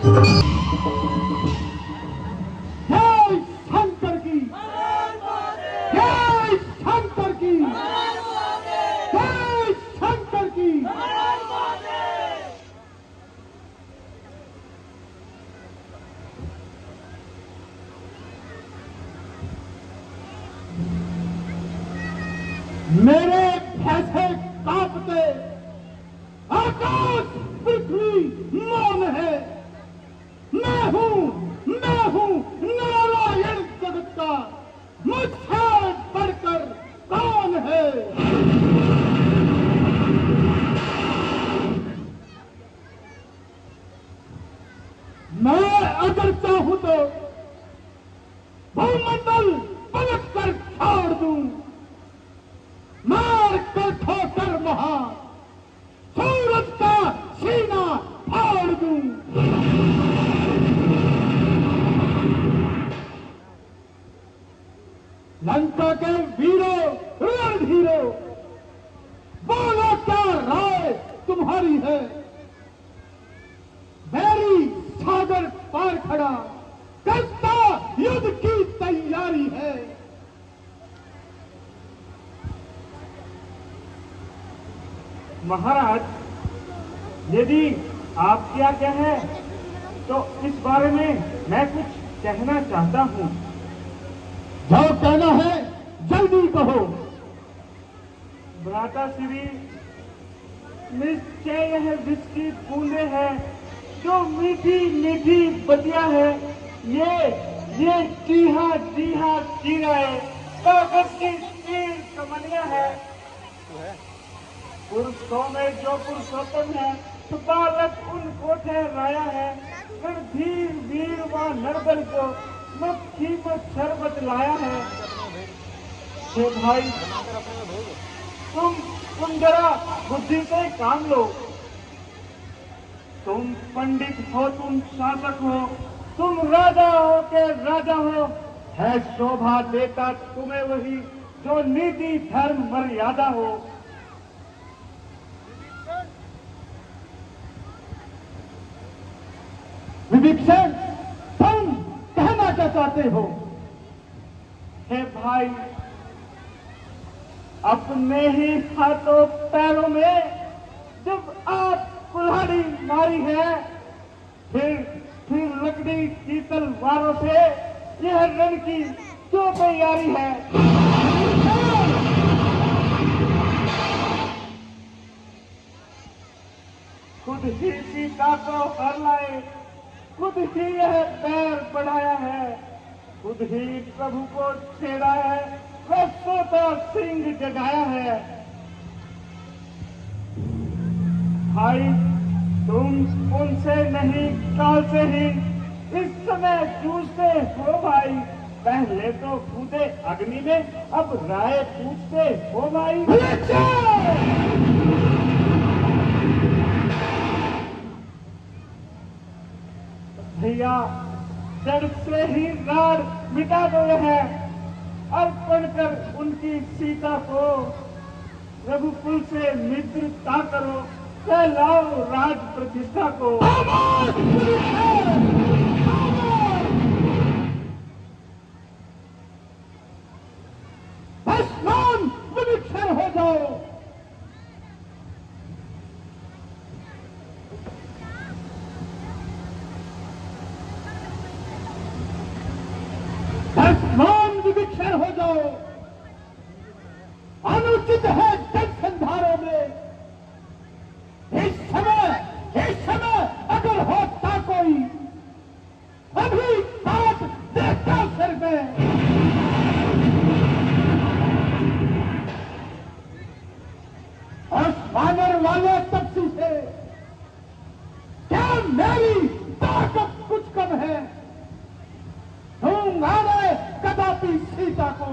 जय शंकर की, जय शंकर की, जय शंकर की। मेरे फैसले कांपते, आकाश पृथ्वी मौन है। मैं हूं नारायण जगत का, मुझसे बढ़कर कौन है। मैं अगर चाहूं तो भूमंडल पलट कर छोड़ दूं, मार कर ठोकर वहां सूरज का सीना फाड़ दूं। लंका के वीरों रणधीरों, बोलो क्या राय तुम्हारी है। बैरी सागर पार खड़ा करता युद्ध की तैयारी है। महाराज, यदि आप क्या कहें तो इस बारे में मैं कुछ कहना चाहता हूँ। जो कहना है जल्दी कहो। भ्राता श्री, निश्चय यह विष की बूंदे है जो मीठी मीठी बतिया है। ये जी हाँ कीड़ा है, कागज की तीर कमनिया है। पुरुषों में जो पुरुषोत्तम है, बालक उनको ठहराया है। रणधीर वीर व नरबल को मक्खी में शरबत लाया है। हे भाई, तुम जरा बुद्धि से काम लो। तुम पंडित हो, तुम शासक हो, तुम राजा हो के राजा हो। है शोभा देता तुम्हें वही जो नीति धर्म मर्यादा हो। विभीषण, तुम कहना क्या चाहते हो। हे भाई, अपने ही हाथों पैरों में जब आप कुल्हाड़ी मारी है, फिर लकड़ी की तलवारों से यह रण की जो तैयारी है। खुद ही सीता को हर लाए, खुद ही यह पैर बढ़ाया है, खुद ही प्रभु को छेड़ा है, रस्सों का सिंह जगाया है। भाई, तुम उनसे नहीं काल से ही इस समय जूझते हो भाई। पहले तो कूदे अग्नि में, अब राय पूछते हो भाई। भैया, जड़ से ही राड मिटा दो है, अर्पण कर उनकी सीता को। रघुकुल से मित्रता करो, कहलाओ राज प्रतिष्ठा को। भस्मान विभीषण हो जाओ। भस्मान विभीषण हो जाओ। अनुचित है जनसंधारों में इस समय अगर होता कोई अभी बात देखता सिर में। और वानर वाले तपसी से क्या मेरी ताकत कुछ कम है। दूंगा मैं कदापि सीता को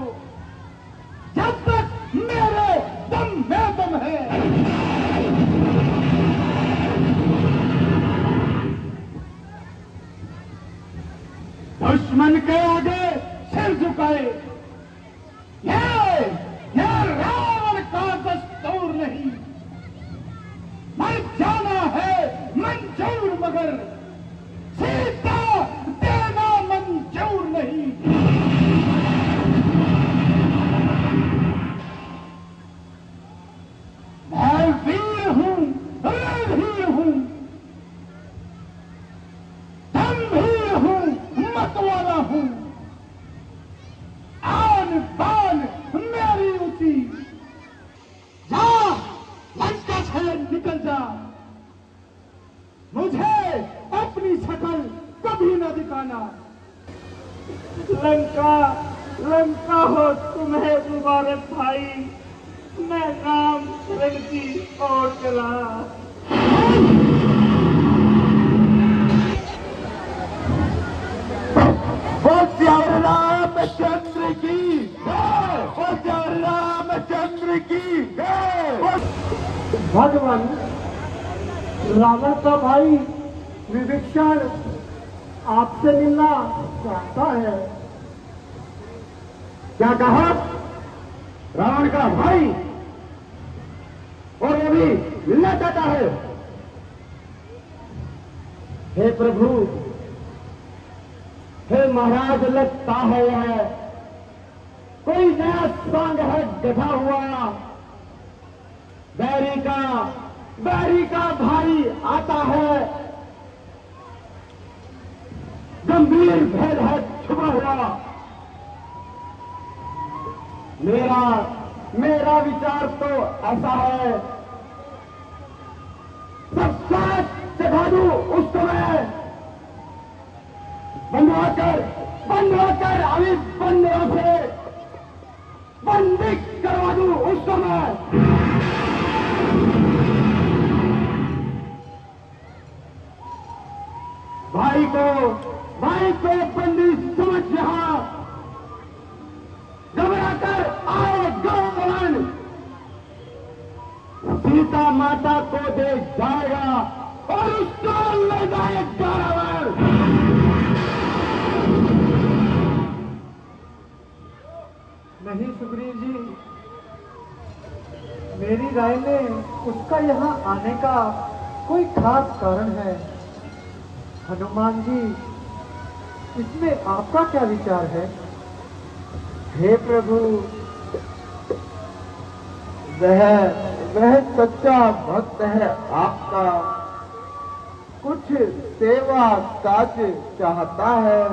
जब तक मेरे दम में दम है। दुश्मन के आगे सिर झुकाए ये रावण का दस्तूर नहीं। मर जाना है मंजूर, मगर शकल कभी न दिखाना। लंका लंका हो तुम्हें मुबारक भाई, मैं राम रण की ओर चला। बोल रामचंद्र की जय, बोल रामचंद्र की जय। भगवान, रावण का भाई विभीषण आपसे मिलना चाहता है। क्या कहा? रावण का भाई और अभी मिलना चाहता है। हे प्रभु, हे महाराज, लगता है यह कोई नया सांग है गधा हुआ। बैरी का भाई आता है, गंभीर भेद है छुपा हुआ। मेरा विचार तो ऐसा है, सब साथ चढ़ा दूं उस समय, बनवाकर अभी बंदरों से बंदी करवा दूं उस समय। भाई को बंदी समझ यहां घबराकर आए गौवन, सीता माता को दे जाएगा और उसको ले जाएगा रावण। नहीं सुग्रीव जी, मेरी राय में उसका यहाँ आने का कोई खास कारण है। हनुमान जी, इसमें आपका क्या विचार है? हे प्रभु, वह सच्चा भक्त है आपका, कुछ सेवा काज चाहता है,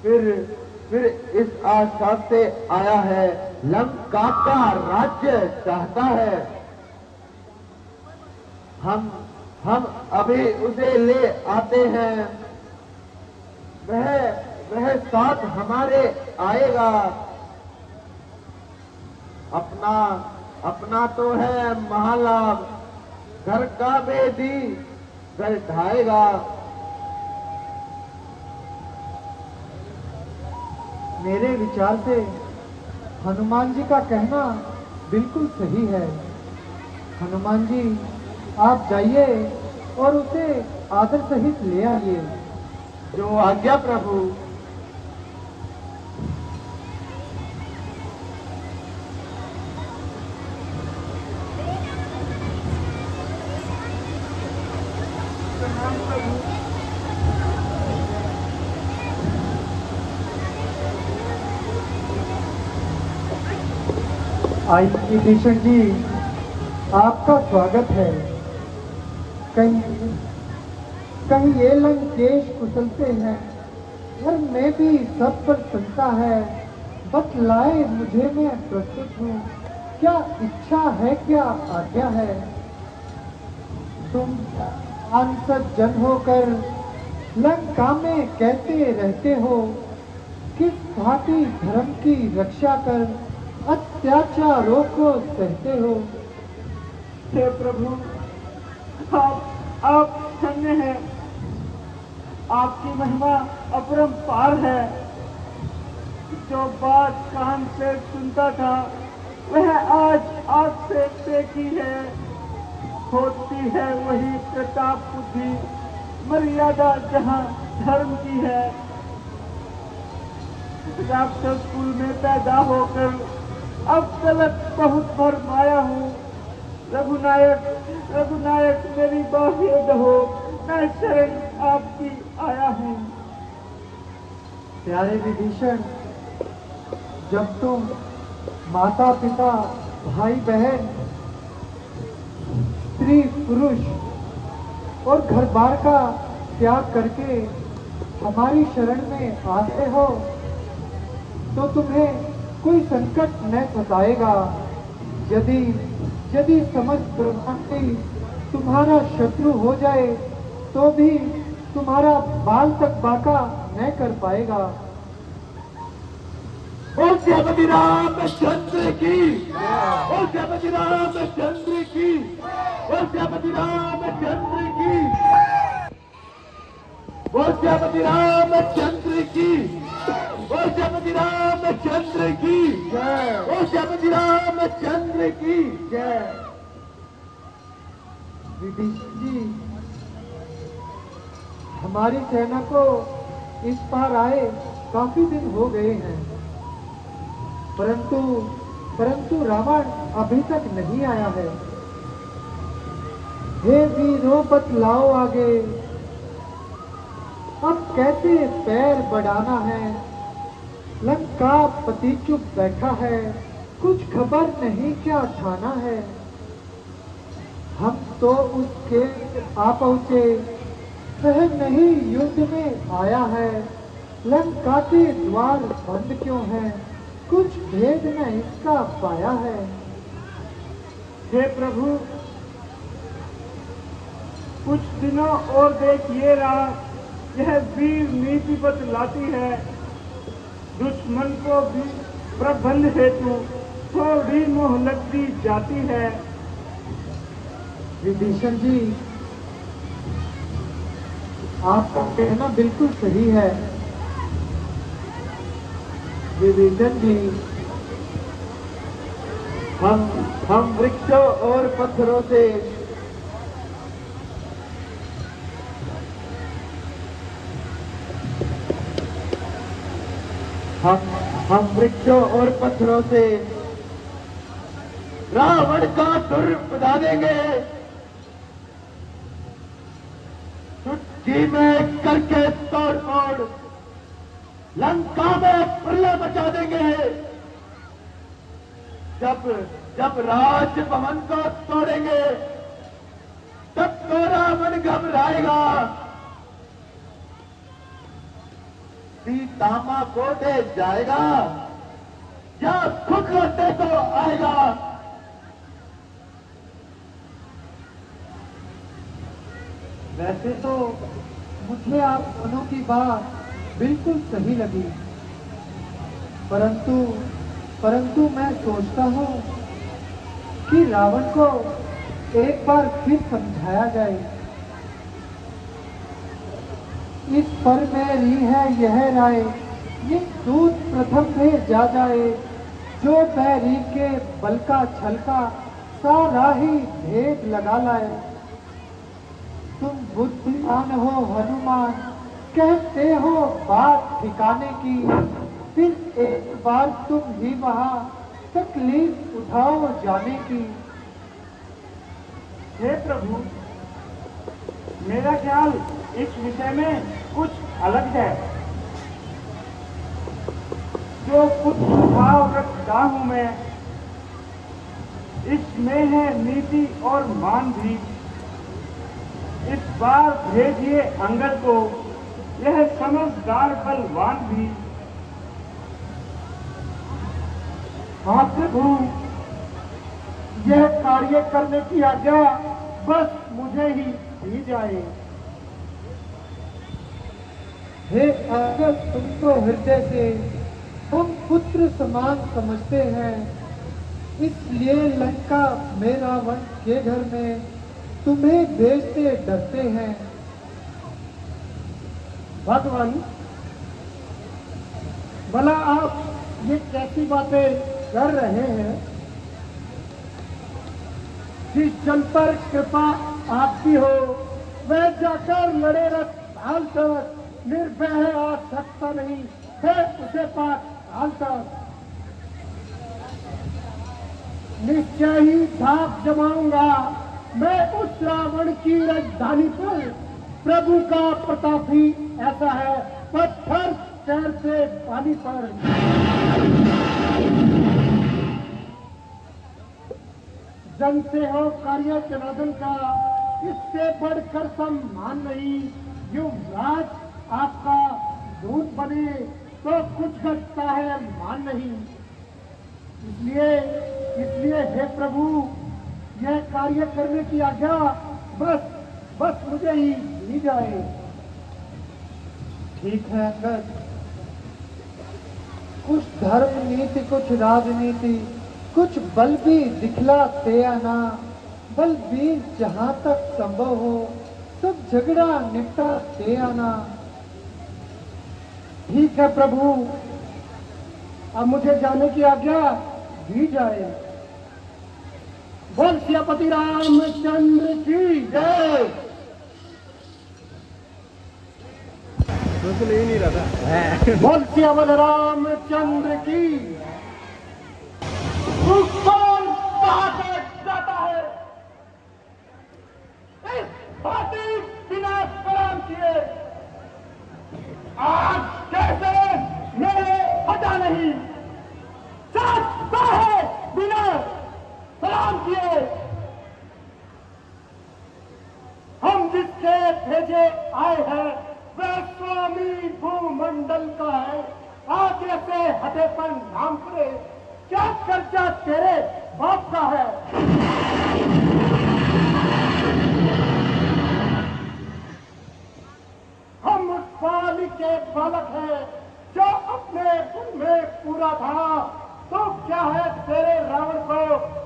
फिर इस आशा से आया है, लंका का राज्य चाहता है। हम अभी उसे ले आते हैं, वह साथ हमारे आएगा। अपना तो है महालाभ, घर का बेदी घर ढाएगा। मेरे विचार से हनुमान जी का कहना बिल्कुल सही है। हनुमान जी, आप जाइए और उसे आदर सहित ले आइए। जो आज्ञा प्रभु। आइए विभीषण जी, आपका स्वागत है। कहीं ये लंकेश कुशल से हैं, घर में भी सब पर सुनता है। बतलाए मुझे, मैं प्रस्तुत हूँ, क्या इच्छा है, क्या आज्ञा है। तुम अनसज्जन होकर लंका में कैसे रहते हो, किस भांति धर्म की रक्षा कर अत्याचारों को सहते हो। हे प्रभु, आप धन्य हैं, आपकी महिमा अपरंपार है। जो बात कान से सुनता था, वह आज आंख से देखी है। होती है वही प्रताप बुद्धि, मर्यादा जहाँ धर्म की है। राक्षस कुल में पैदा होकर अब तलक बहुत भरमाया हूँ। रघुनायक मेरी बाहें दहो, मैं शरण आपकी आया हूँ। प्यारे विभीषण, जब तुम माता पिता भाई बहन स्त्री पुरुष और घर बार का त्याग करके हमारी शरण में आते हो, तो तुम्हें कोई संकट न सताएगा। यदि समस्त ब्रह्मांड तुम्हारा शत्रु हो जाए, तो भी तुम्हारा बाल तक बाका न कर पाएगा। बोल श्रीमती रामचंद्र की, बोल श्रीमती रामचंद्र की, बोल श्रीमती रामचंद्र की, बोल श्रीमती रामचंद्र की, बोल श्रीमती रामचंद्र की जय, बोल श्रीमती रामचंद्र की जय। विभीषण जी, हमारी सेना को इस पार आए काफी दिन हो गए हैं, परंतु रावण अभी तक नहीं आया है। हे वीरों, बतलाओ आगे अब कैसे पैर बढ़ाना है। लंका पति चुप बैठा है, कुछ खबर नहीं क्या ठाना है। हम तो उसके आ पहुंचे, वह नहीं युद्ध में आया है। लंका के द्वार बंद क्यों हैं, कुछ भेद न इसका पाया है। हे प्रभु, कुछ दिनों और देखिए रहा, यह वीर नीति बतलाती है। दुश्मन को भी प्रबंध हेतु थोड़ी मोहलत दी जाती है। विभीषण जी, आपका कहना बिल्कुल सही है। विभीषण जी, हम वृक्षों और पत्थरों से हम वृक्षों और पत्थरों से रावण का सुर बजा देंगे। चुटकी में करके तोड़ फोड़ लंका में प्रलय मचा देंगे। जब राज भवन को तोड़ेंगे तब तो रावण घबराएगा। सीता मां को दे जाएगा या खुद लौटने को आएगा। वैसे तो मुझे आप दोनों की बात बिल्कुल सही लगी, परंतु मैं सोचता हूँ कि रावण को एक बार फिर समझाया जाए। इस पर मेरी है यह राय, ये दूत प्रथम भेजा जाए। जो बैरी के बल का छलका सारा ही भेद लगा लाए। तुम बुद्धिमान हो हनुमान, कहते हो बात ठिकाने की, फिर एक बार तुम ही वहां तकलीफ उठाओ जाने की। हे प्रभु, मेरा ख्याल इस विषय में कुछ अलग है। जो पुत्र भाव रखता हूं मैं, इसमें है नीति और मान भी। इस बार भेजिए अंगद को, यह समझदार बलवान भी। हाँ प्रभु, यह कार्य करने की आज्ञा बस मुझे ही दी जाए। हे अगर तुमको हृदय से हम पुत्र समान समझते हैं, इसलिए लंका में रावण के घर में तुम्हें भेजते डरते हैं। भगवान, भला आप ये कैसी बातें कर रहे हैं? जिस जन पर कृपा आपकी हो, वह जाकर लड़े रथ तक निर्भय है, आ सकता नहीं है उसे पार हाल तक। निश्चय ही धाक जमाऊंगा मैं उस रावण की राजधानी पर। प्रभु का प्रताप ही ऐसा है, पत्थर तैरते पानी पर। जन से हो कार्य जनार्दन का, इससे बढ़कर सम्मान नहीं। युवराज आपका दूत बने तो कुछ घटता है मान नहीं। इसलिए हे प्रभु, यह कार्य करने की आज्ञा बस बस मुझे ही दी जाए। ठीक है अंगद, कुछ धर्म नीति, कुछ राजनीति, कुछ बल भी दिखलाते आना। बलबीर जहां तक संभव हो सब झगड़ा निपटाते आना। ठीक है प्रभु, अब मुझे जाने की आज्ञा दी जाए। बोल सियापति रामचंद्र की जय। ले नहीं रहा था। बोल सियापति रामचंद्र की। तू कौन कहां से जाता है? इस भांति बिना सलाम किए आज कैसे मेरे पता नहीं जाता है बिना सलाम किए? हम जिसके भेजे आए हैं वह स्वामी भूमंडल का है। आगे से हटे पर नाम करे, क्या कर्जा तेरे बाप का है? हम उस बाली के बालक हैं जो अपने मन में पूरा था। तो क्या है तेरे रावण को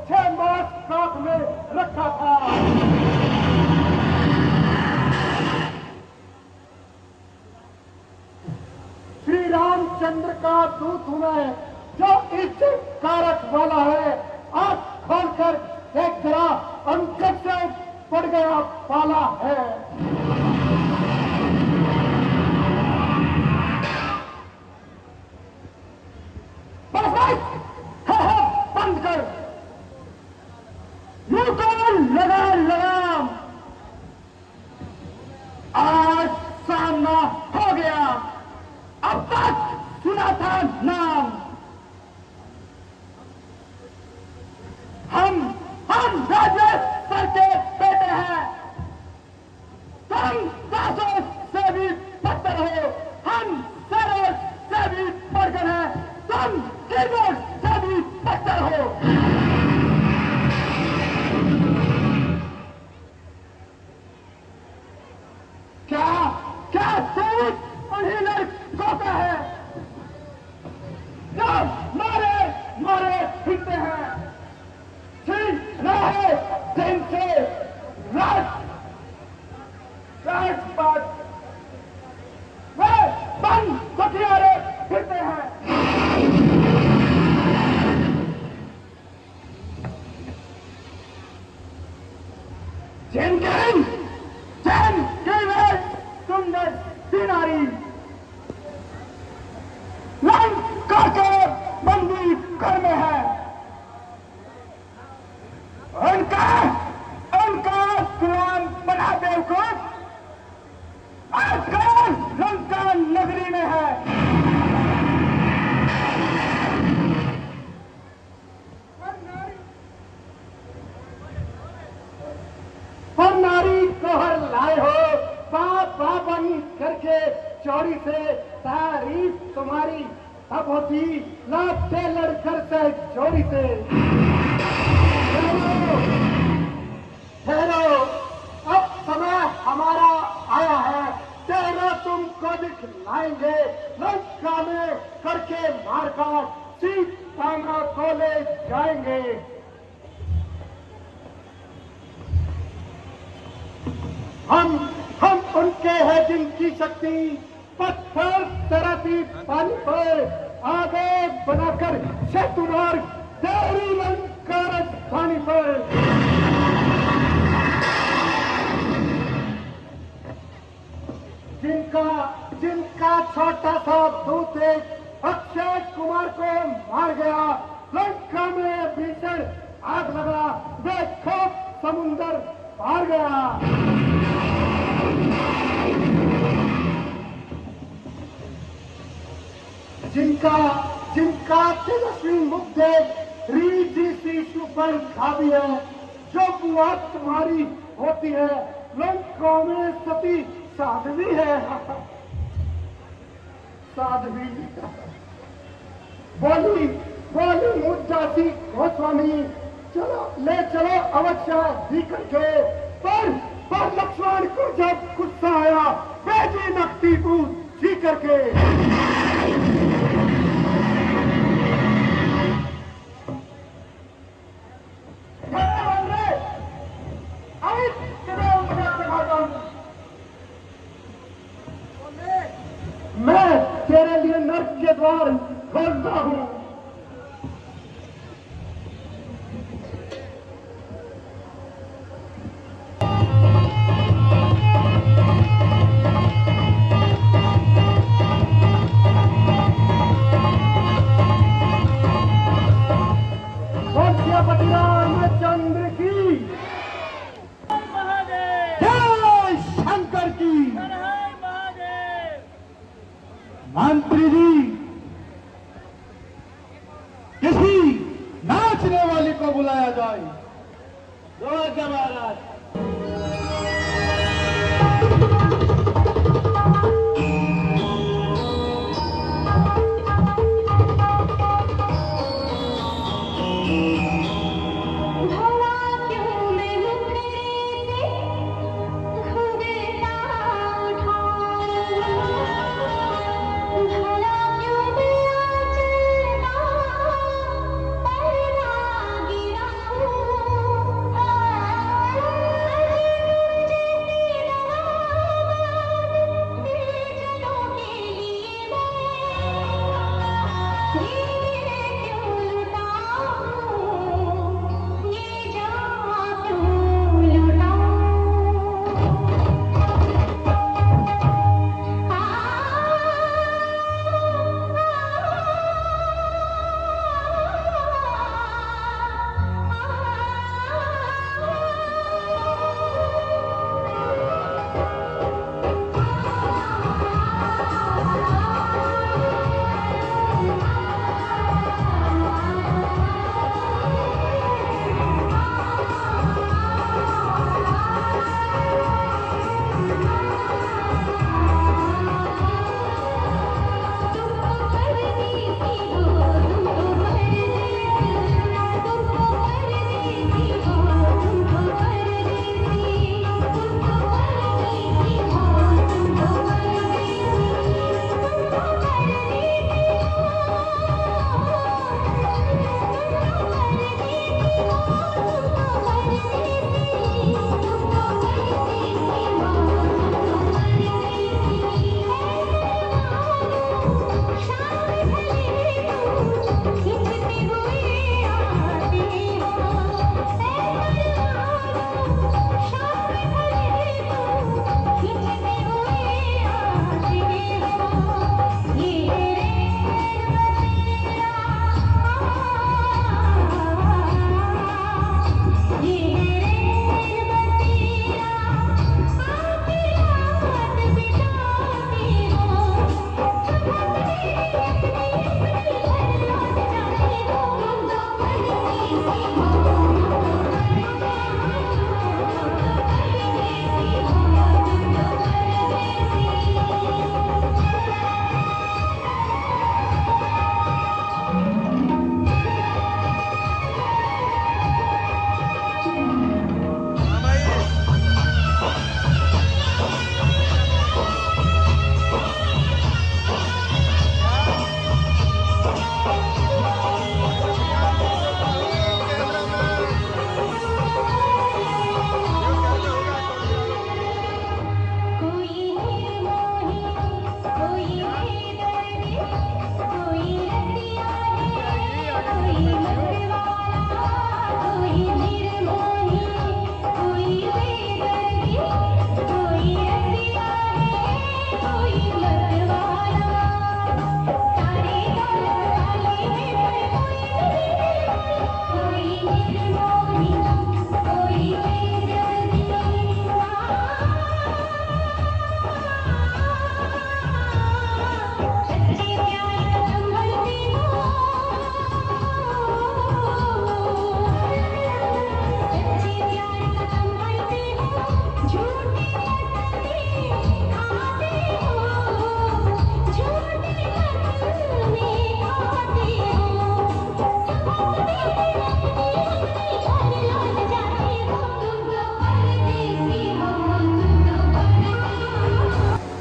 6 मास काट में रखा था? श्री रामचंद्र का दूत हूं मैं जो इज्जत कारक वाला है। आंख खोलकर एक जरा अंकट से पड़ गया पाला है। बंद कर, यूं कौन लगा लगाम। आज सामना हो गया, अब तक सुना था नाम। हम राजेश्वर के बेटे हैं। तुम दासों से भी बदतर हो, हम सरों से भी बढ़कर हैं। तुम कीबोर्ड से भी बदतर हो। क्या सूट उन्हीं लड़कों का है जो मारे फिरते हैं? छीन रहे जिनसे राजपाट वे बंद हथियारे फिरते हैं। सुंदर सिनारी लंका के बंदी घर में है। उनका गुलाम बना बेवकूफ आजकल लंका नगरी में है। पर नारी कोहर लाए हो, बाबानी करके चोरी से तारीफ तुम्हारी अब होती लाते लड़कर से चोरी से। ठहरो, अब समय हमारा आया है, तेरा तुमको दिखलाएंगे। लंका में करके मारकाट सीता को ले जाएंगे। हम उनके हैं जिनकी शक्ति पत्थर तरती पानी पर आगे बनाकर शत्रुमार्ग तेरी लंका राजधानी पर। जिनका छोटा सा दूत अक्षय कुमार को मार गया, लंका में भीषण आग लगा, वे खूब समुंदर पार गया। जिनका तेजस्वी मुख देख रीति शीशु पर खावी है, जो बुआ तुम्हारी होती है, लंका में सती साध्वी है। साध्वी बोली मुद्दासी गोस्वामी, चलो ले चलो अवश्य भी करके, पर और लक्ष्मण को जब गुस्सा आया भेजी नकटी दूध जी करके। मैं तेरे लिए नर्क के द्वार खोलता हूं। पति रामचंद्र की जय, शंकर की। मंत्री जी, किसी नाचने वाली को बुलाया जाए। महाराज।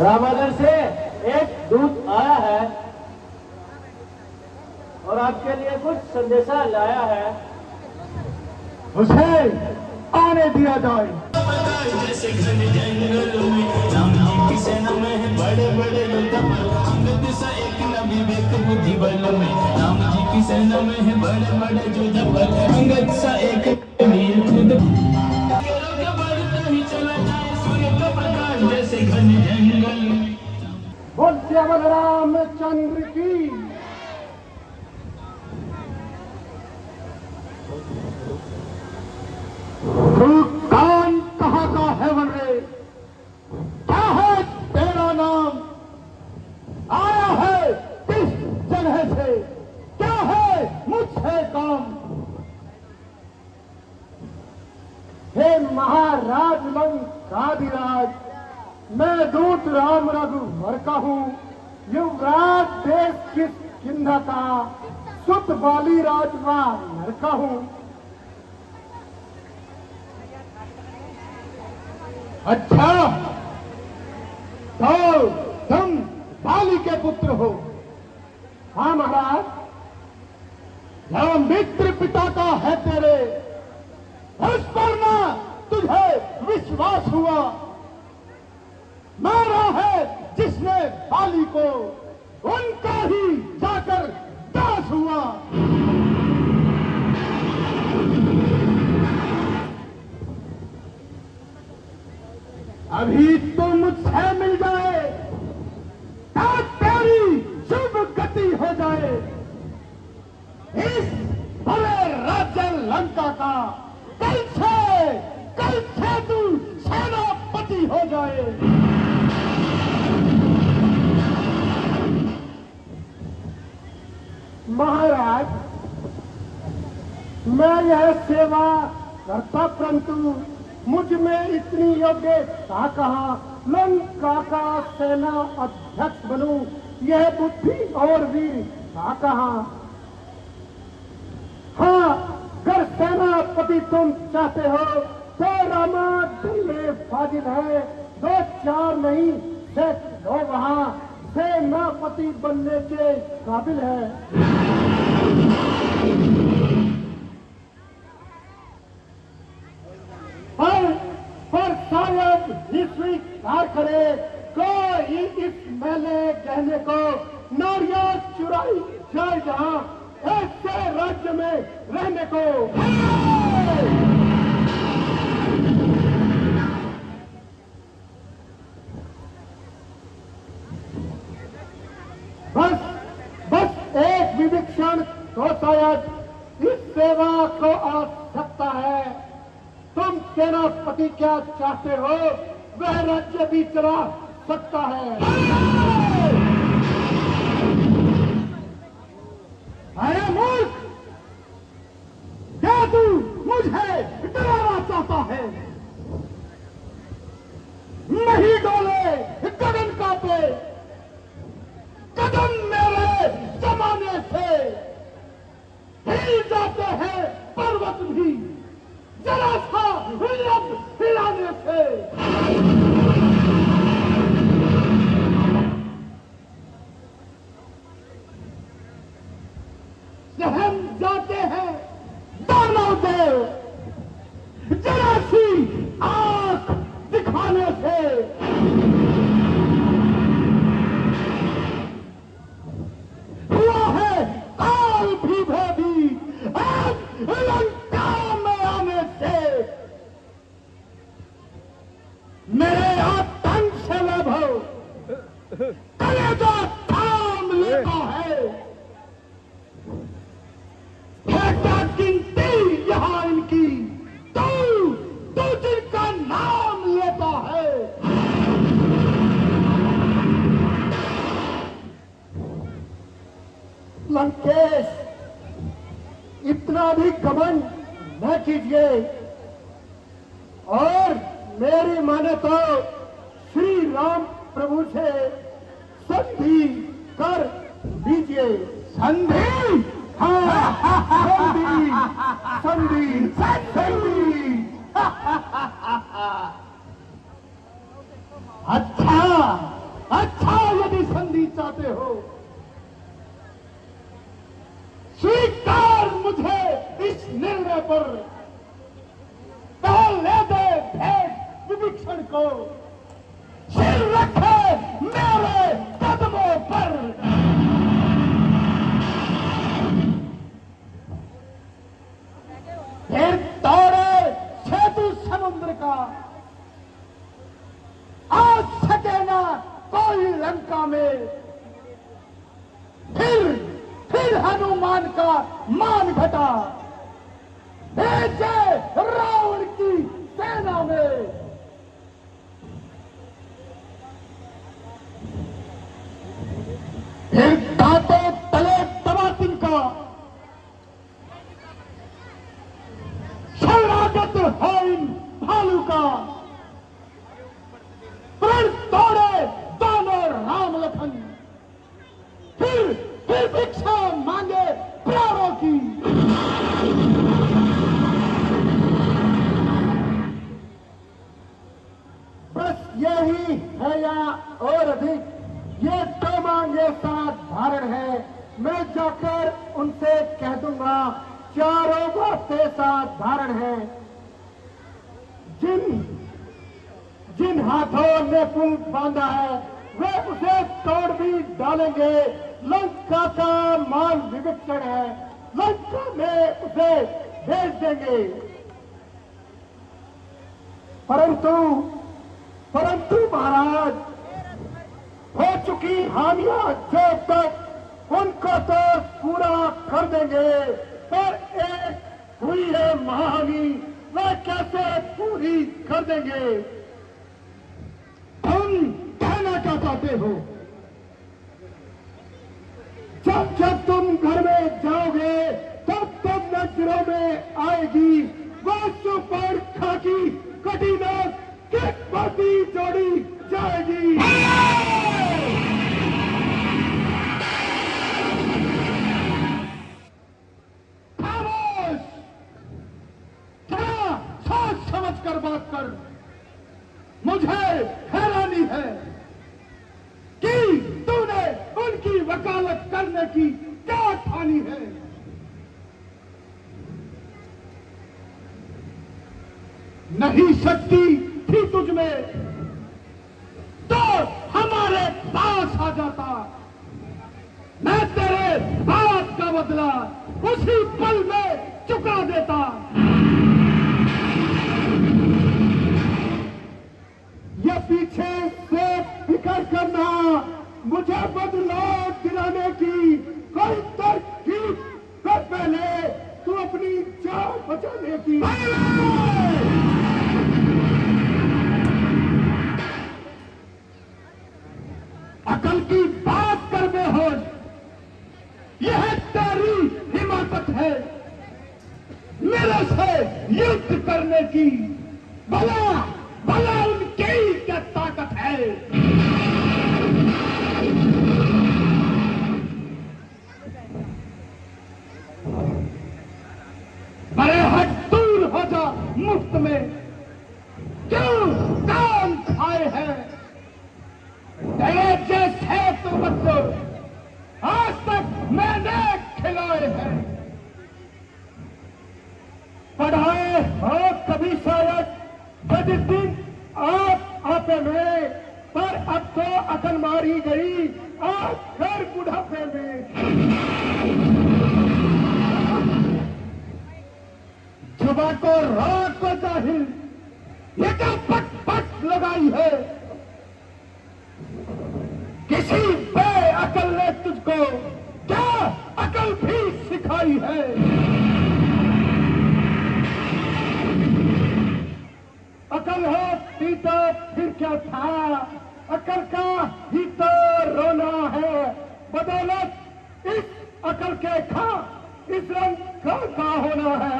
रामायण से एक दूत आया है और आपके लिए कुछ संदेशा लाया है। उसे आने दिया जाए। जैसे घने जंगल में राम जी की सेना में है बड़े बड़े योद्धा, अंगद सा एक न विवेक बुद्धि बल में, राम जी की सेना में है बड़े बड़े योद्धा, अंगद सा एक वीर खुद बढ़ता ही चला जाए सूर्य का प्रकाश जैसे घने जंगल। बोल श्यामल रामचंद्र की। कान कहाँ का है रे? क्या है तेरा नाम? आया है किस जगह से? क्या है मुझसे काम? हे महाराज लंकाधिराज, मैं दूत राम रघुवर का हूँ। युवराज देश किस किन्ह का, सुत बाली राजवा नर का हूँ। अच्छा, तो तुम बाली के पुत्र हो? हाँ महाराज। यह मित्र पिता का है तेरे, उस पर ना तुझे विश्वास हुआ। मारा है जिसने बाली को, उनका ही जाकर दास हुआ। अभी तो मुझसे मिल जाए तो तेरी शुभ गति हो जाए। इस बड़े राज्य लंका का कल से तू सेनापति हो जाए। महाराज, मैं यह सेवा करता, परंतु मुझ में इतनी योग्यता कहाँ लंका का सेना अध्यक्ष बनूं, यह बुद्धि और वीरता कहाँ। हाँ, अगर सेनापति तुम चाहते हो तो रामा दिल्ली फाजिल है, 2-4 नहीं सैकड़ों वहाँ सेनापति बनने के काबिल है। पर शायद ही स्वीकार करे कोई इस मेले कहने को नारियां चुराई जाए जहां ऐसे राज्य में रहने को। बस एक विविक्षण तो शायद इस सेवा को आ सकता है। तुम सेनापति क्या चाहते हो, वह राज्य भी चला सकता है। अरे मूर्ख, क्या तू मुझे डराना चाहता है? नहीं डोले गगन कांपे, कदम मेरे जमाने से हिल जाते हैं पर्वत भी, जरा सा हिलाने से। सहम जाते हैं दानव देव, जरा सी आंख दिखाने से। हुआ है काल भी भयभीत आज लंका में आने से। मेरे आतंक से लभो कलेजा थाम लेता है। क्या गिनती यहाँ इनकी, तू जिनका नाम लेता है। लंकेश, इतना भी घमंड न कीजिए और मेरी माने तो श्री राम प्रभु से संधि कर दीजिए। संधि? हाँ, संधि। अच्छा, अच्छा यदि संधि चाहते हो, स्वीकार मुझे इस निर्णय पर, पहले दे भेद विभीषण को, सिर रखे मेरे कदमों पर। फिर तोड़े सेतु समुद्र का, आ सके ना कोई लंका में। फिर हनुमान का मान घटा, भेजे रावण की सेना में। फिर दांतों तले दबा तिनका, शरणागत है इन भालू का। प्रण तोड़े दोनों राम लखन, फिर भिक्षा मांगे प्राणों की। बस यही है या और अधिक, ये तो मांगे साथ धारण है। मैं जाकर उनसे कह दूंगा चारों बातें साथ धारण है। जिन हाथों ने पुल बांधा है वे उसे तोड़ भी डालेंगे। लंका का माल विभीषण है, लंका में उसे भेज देंगे। परंतु महाराज, हो चुकी हानियां जो तक उनको तो पूरा कर देंगे, पर एक हुई है महाहानि, वह कैसे पूरी कर देंगे। तुम कहना क्या चाहते हो? जब तुम घर में जाओगे तब तुम नजरों में आएगी वो सुपर खाकी कटी नाक किक बाती जोड़ी जाएगी। खामोश, क्या सोच समझ कर बात कर। मुझे हैरानी है कि तूने उनकी वकालत करने की क्या ठानी है। नहीं शक्ति थी तुझमें तो हमारे पास आ जाता, मैं तेरे बात का बदला उसी पल में चुका देता। ये पीछे से फिक्र करना, मुझे बदलाव दिलाने की कोई तरकीब कर, पहले तू अपनी जान बचाने की। अकल की बात कर बेहोश, यह तेरी हिम्मत है मेरे से युद्ध करने की। भला उनकी क्या ताकत है। अरे हट, दूर हो जा मुफ्त में, क्यों काम खाए हैं। तेरे जैसे तो बच्चों आज तक मैंने खिलाए हैं, पढ़ाए हो कभी शायद जिस दिन आप आपे में, पर अब तो अकल मारी गई आज फिर बुढ़ापे में। जुबान को रोक को जाहिल, ये क्या पट पट लगाई है। किसी बेअकल ने तुझको क्या अकल भी सिखाई है। अकल होती तो फिर क्या था, अकल का ही तो रोना है। बदौलत इस अकल के खा इस रंग का होना है।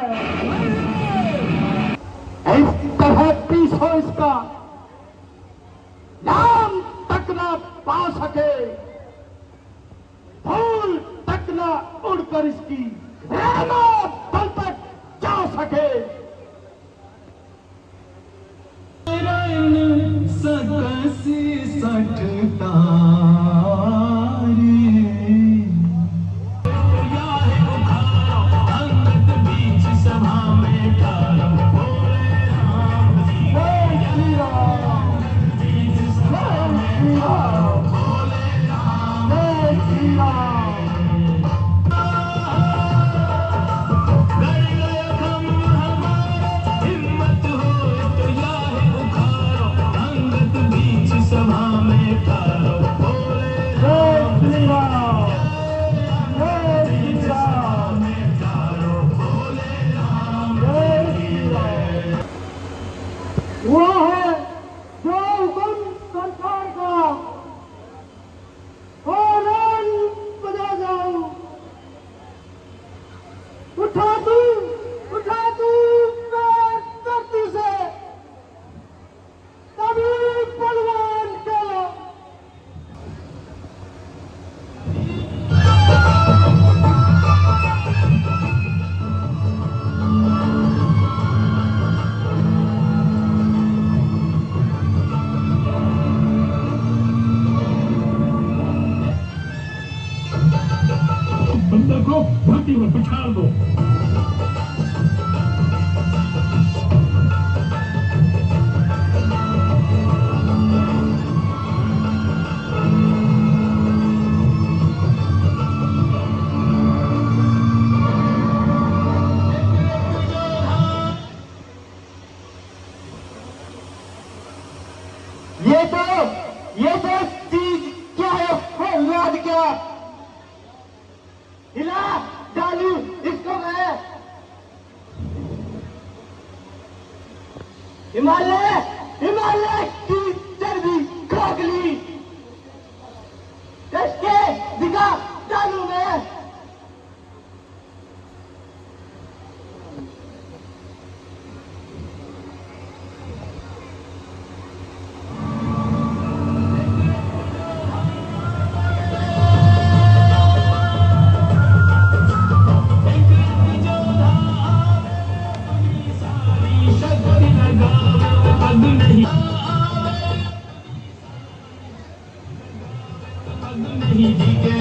इस तरह पीछो इसका नाम तक ना पा सके, धूल तक ना उड़कर इसकी रहना तल तक जा सके। सकसी सटता को धरती में बिछाड़ दो। ये तो चीज क्या है? फौलाद क्या? हिला डालू इसको मैं। हिमालय की चर्बी खोखली इसके दिखा डालू मैं।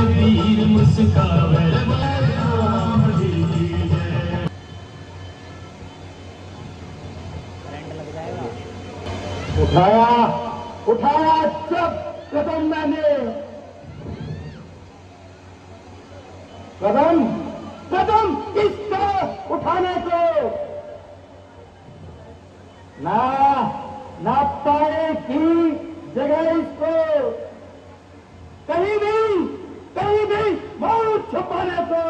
वीर मुस्कावे उठाया जब कदम मैंने, कदम इसका उठाने को ना पाएगी जगह इसको कहीं भी मौत छुपाने को।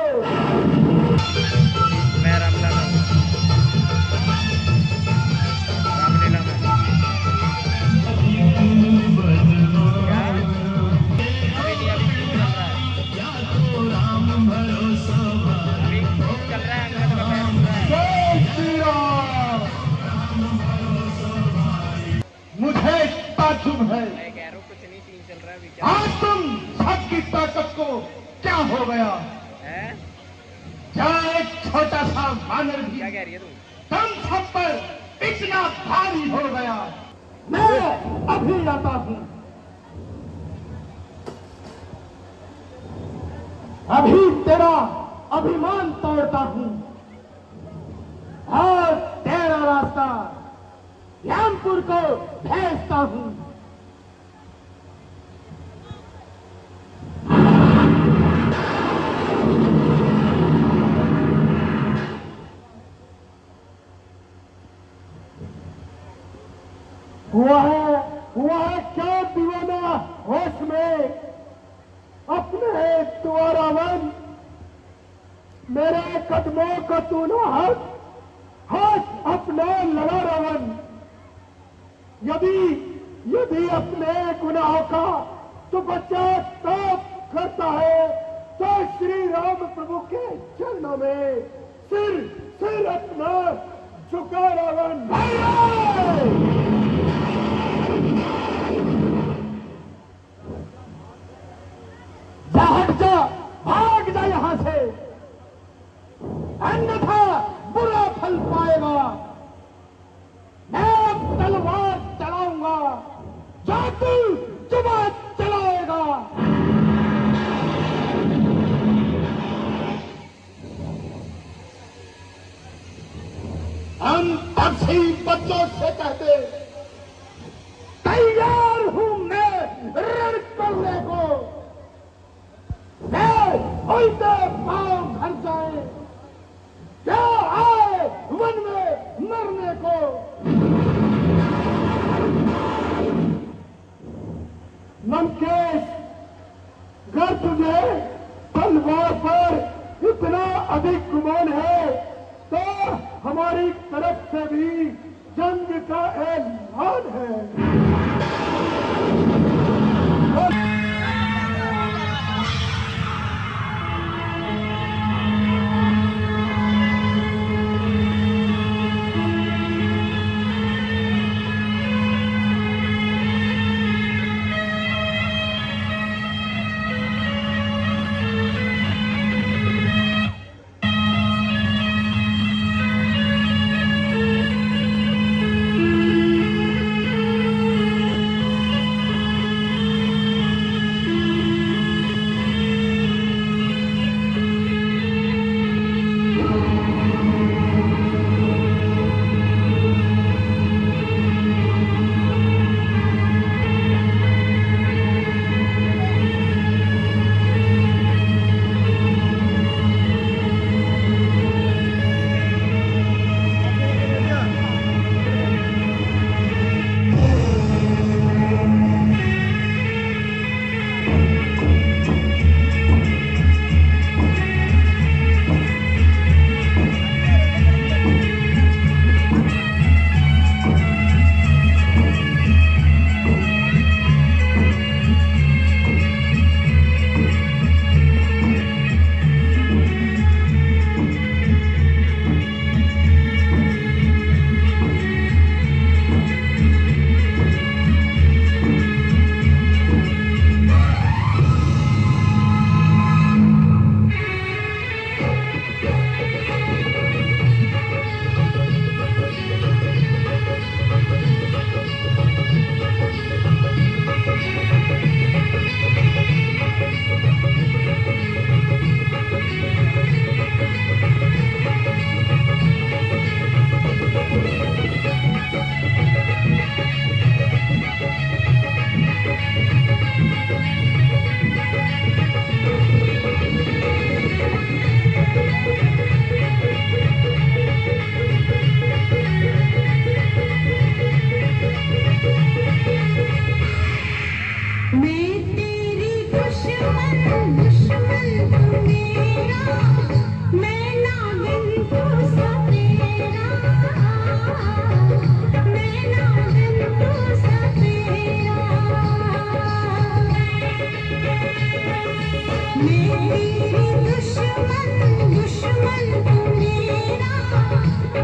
मुझे ताज्जुब है, आज तुम सबकी ताकत को क्या हो गया? क्या एक छोटा सा वानर भी तुम सब पर इतना भारी हो गया? मैं अभी आता हूं, अभी तेरा अभिमान तोड़ता हूं और तेरा रास्ता रामपुर को भेजता हूं। हुआ है क्या दीवाना होश में अपने द्वारावन, मेरे कदमों का तू न हाथ अपना लगा रावण। यदि अपने गुनाहों का तो पश्चाताप करता है तो श्री राम प्रभु के चरणों में सिर अपना झुका रावण। हट जा, भाग जा यहां से, अन्यथा बुरा फल पाएगा। मैं तलवार चलाऊंगा जो तू जुबान चलाएगा। हम पक्षी बच्चों से कहते तैयार हूं मैं रण करने को, उल्टे पांव घर जाए क्या आए वन में मरने को। लंकेश, अगर तुझे तलवार पर इतना अधिक गुमान है तो हमारी तरफ से भी जंग का ऐलान है।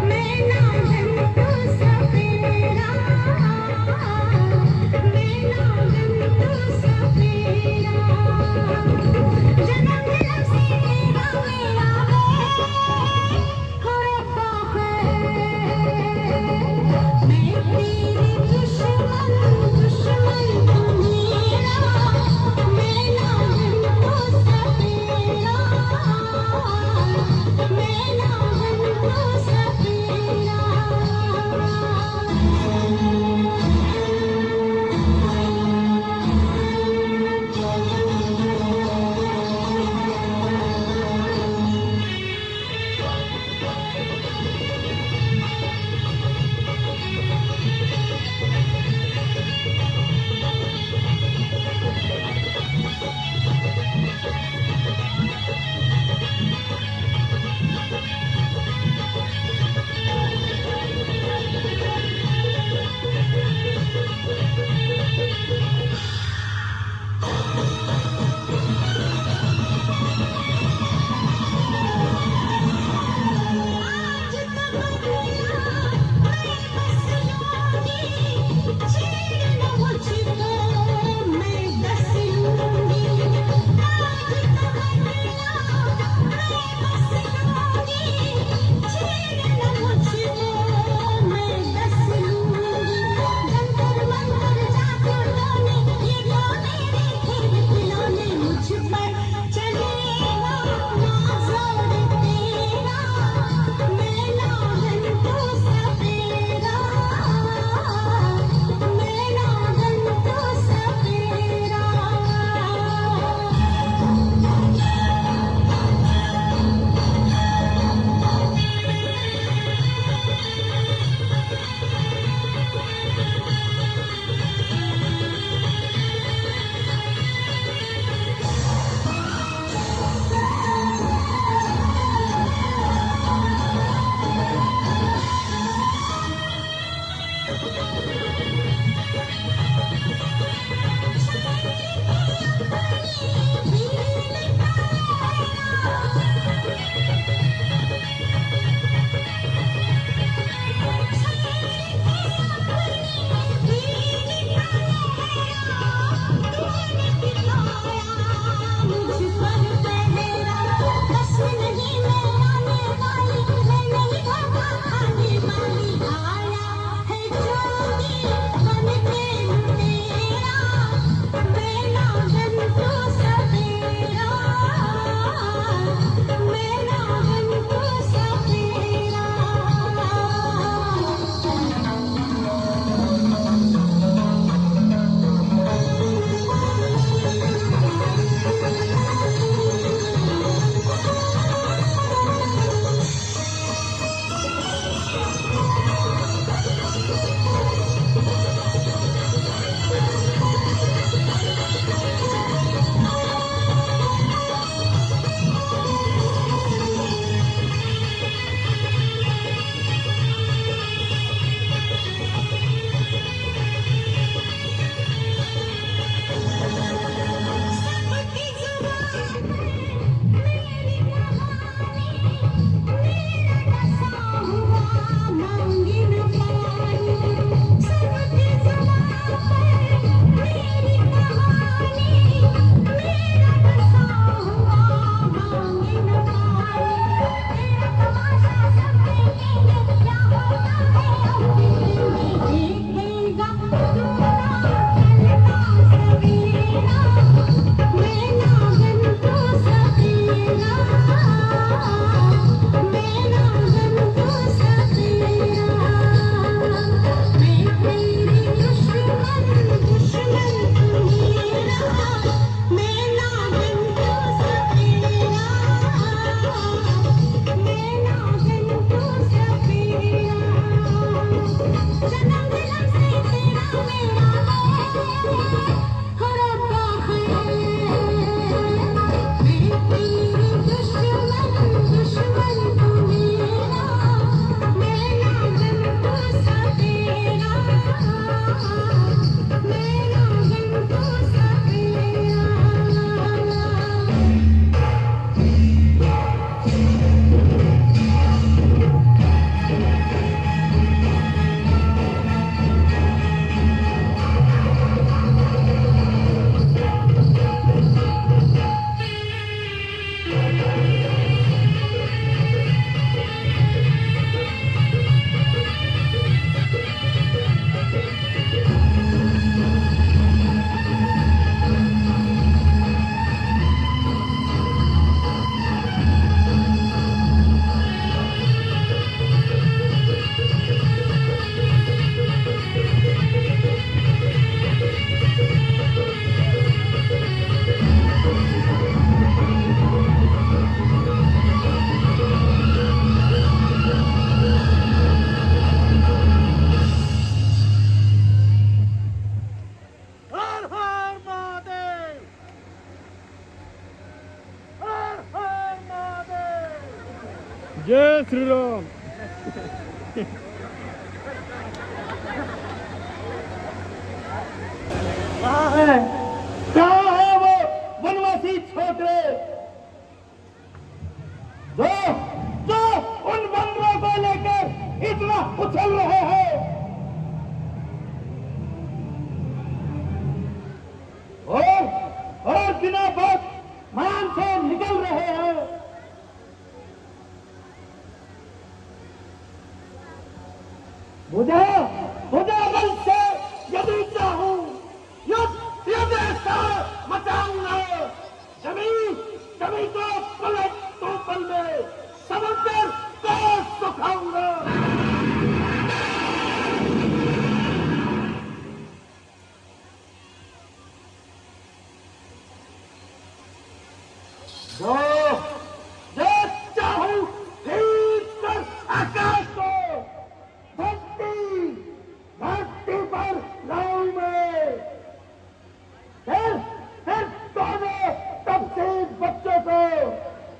मैं नागन तो सपेरा जय श्री राम। कहाँ है वो वनवासी छोकरे जो जो उन बंदरों को लेकर इतना उछल रहे हैं और बिना बात मैदान से निकल रहे हैं। मुझे बल से यदि चाहूं युद्ध ऐसा मचाऊंगा जमीन को पलट तो पल में समुद्र को सुखाऊंगा। जो चाहूं खींच कर आकाश को धरती पर लाऊं मैं। फिर दोनों तब से बच्चों को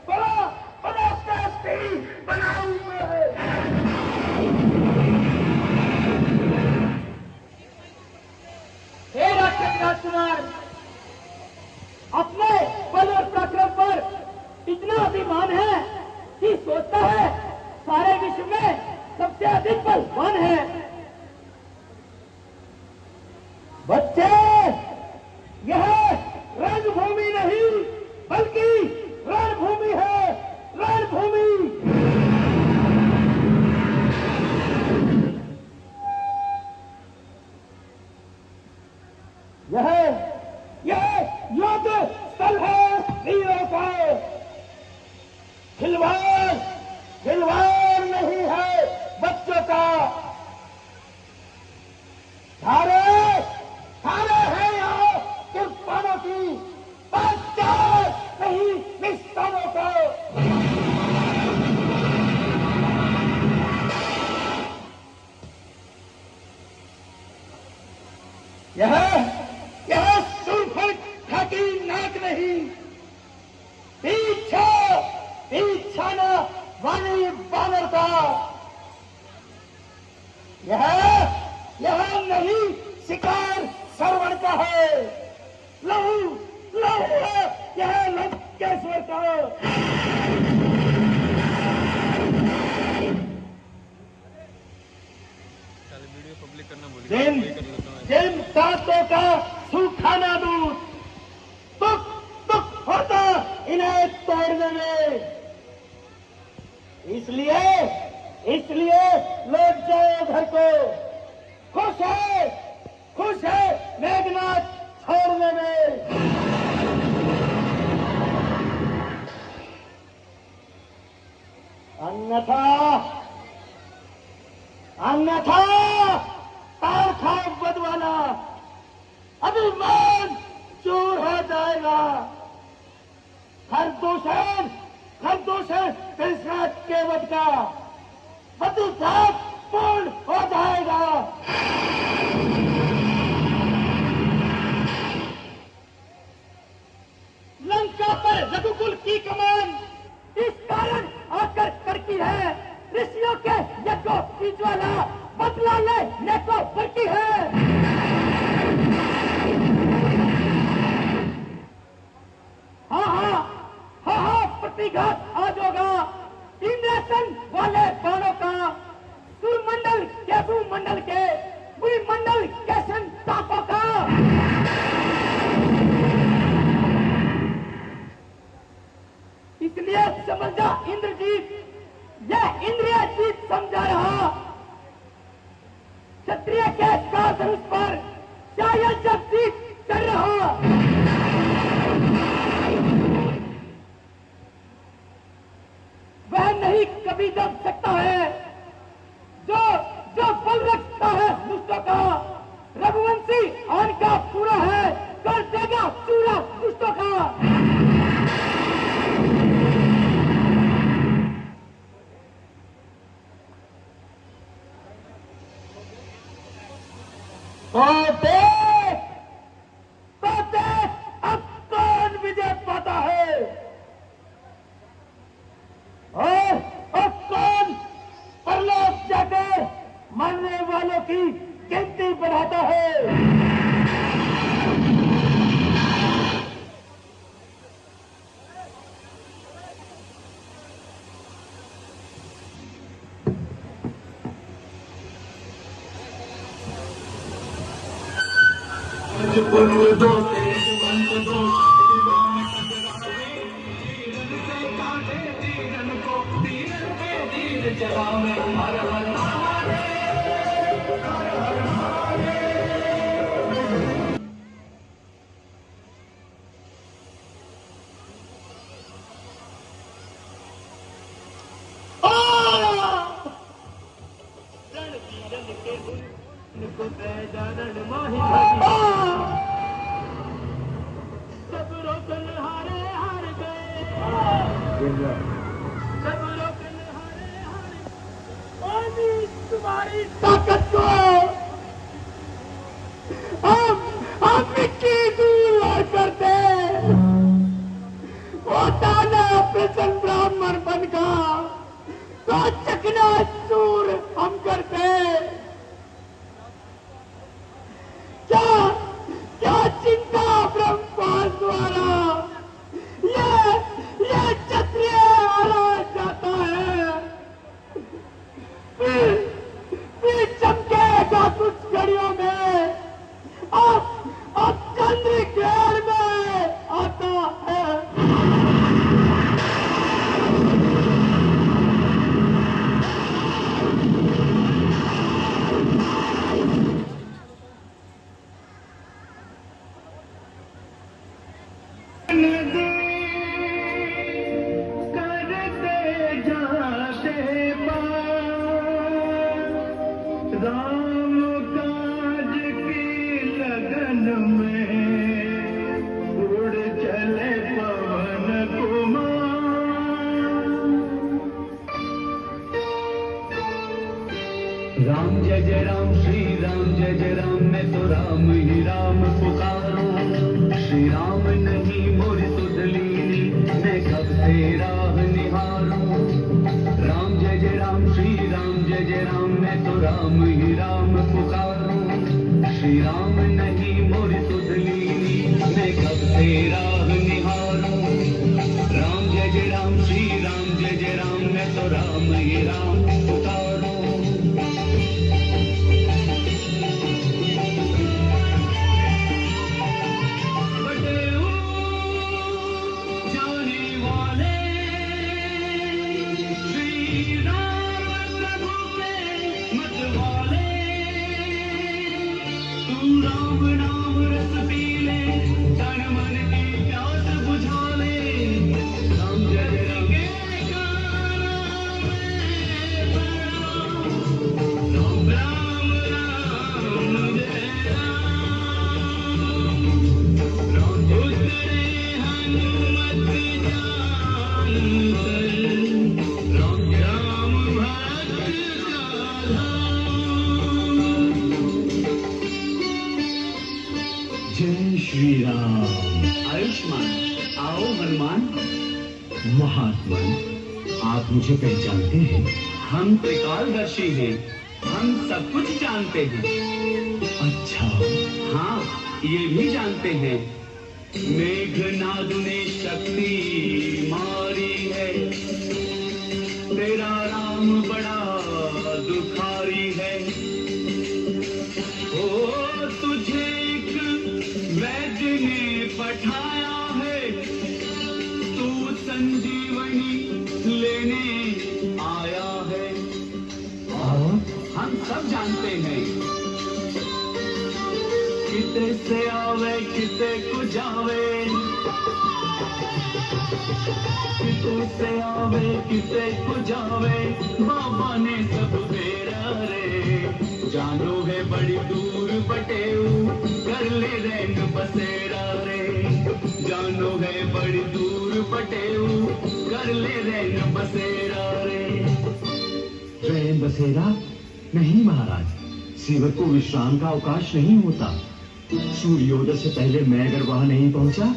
बड़ा टेस्टी बनाऊं मैं। हे राजकुमार, अपने बल और पराक्रम पर इतना अभिमान है कि सोचता है सारे विश्व में सबसे अधिक बलवान है। बच्चे, यह रणभूमि नहीं बल्कि रणभूमि है, रणभूमि। यह युद्ध स्थल है वीरों का। खिलवाड़ नहीं है बच्चों का। थारे हैं यहाँ किरपानों की पहचान नहीं निशानों को। यह सूरफल की नाक नहीं, पीछा न वाणी बानर का। यह नहीं शिकार श्रवण का है, लहू है यह लंकेश्वर का। जिन दांतों का सूखाना दूध तुक होता इन्हें तोड़ने में। इसलिए लौट जाओ घर को। खुश है मेघनाथ छोड़ने में। अन्यथा तार खाओ बदवाला, अभिमान चूर हो जाएगा। खरदूषण कृष्ण केवट का प्रतिघात पूर्ण हो जाएगा। लंका पर रघुकुल की कमान इस कारण आकर करती है। ऋषियों के यज्ञों की ज्वाला बदला लेने को बढ़ती है। हाँ, प्रतिघात आज होगा इंद्रासन वाले बाणों का। सूर्यमंडल के भूमंडल के भूमंडल के संतापों का। इसलिए समझा इंद्रजीत, यह इंद्रिय जीत समझा रहा। क्षत्रिय के काधनुष पर शायद जब जीत कर रहा। वह नहीं कभी दब सकता है जो बल रखता है दुष्टों का। रघुवंशी आन का पूरा है, कर देगा चूरा दुष्टों का। तो देख अब कौन विजय पाता है। और पुण्य दो तेजवंत दो दीवान टकरावे तीरन से काटे तीरन को तीरन पे तीर चलावे हर हर सब रोकन हारे हार गए सब रोकन हारे हार पानी तुम्हारी ताकत को हम मिट्टी दूर कर दे वो ताना प्रसन्न ब्राह्मण बन का तो चकना चूर हम करते क्या क्या चिंता ब्रह्मांड द्वारा ये क्षत्रिय आला जाता है फिर चमकेगा कुछ घड़ियों में अब चंद्र ग्रहण में आता है करते जाते राम काज की लगन में उड़ चले पवन कुमार राम जय राम श्री राम जय राम मैं तो राम ही राम पुकारूं श्री राम नहीं मोरी सुधलीनी मैं कब से राह निहारूं राम जय राम श्री राम जय राम मैं तो राम ही राम पुकारूं श्री राम नहीं मोरी सुधलीनी मैं कब से राह निहारूं राम जय राम श्री राम जय राम मैं तो राम ही राम पुकारूं राम नाम रस पी ले तन मन की प्यास बुझा ले राम जय राम राम राम राम जय राम उतरे हनुमत जान राम भक्त का जय श्री राम आयुष्मान आओ हनुमान महात्मन आप मुझे पहचानते हैं हम त्रिकालदर्शी हैं हम सब कुछ जानते हैं अच्छा हाँ ये भी जानते हैं मेघनाद ने शक्ति मारी है तेरा राम बड़ा दुखारी है ओ तुझे वैद्य ने पठाया है तू संजीवनी लेने आया है हम सब जानते हैं किते से आवे किते को जावे किते से आवे किते को जावे बाबा ने सब बेरा रे जानो है बड़ी दूर बटेऊ कर ले रैन बसेरा रे जानो है बड़ी दूर बटेऊ कर ले रैन बसेरा रे रैन बसेरा नहीं महाराज सेवक को विश्राम का अवकाश नहीं होता सूर्योदय से पहले मैं अगर वहां नहीं पहुंचा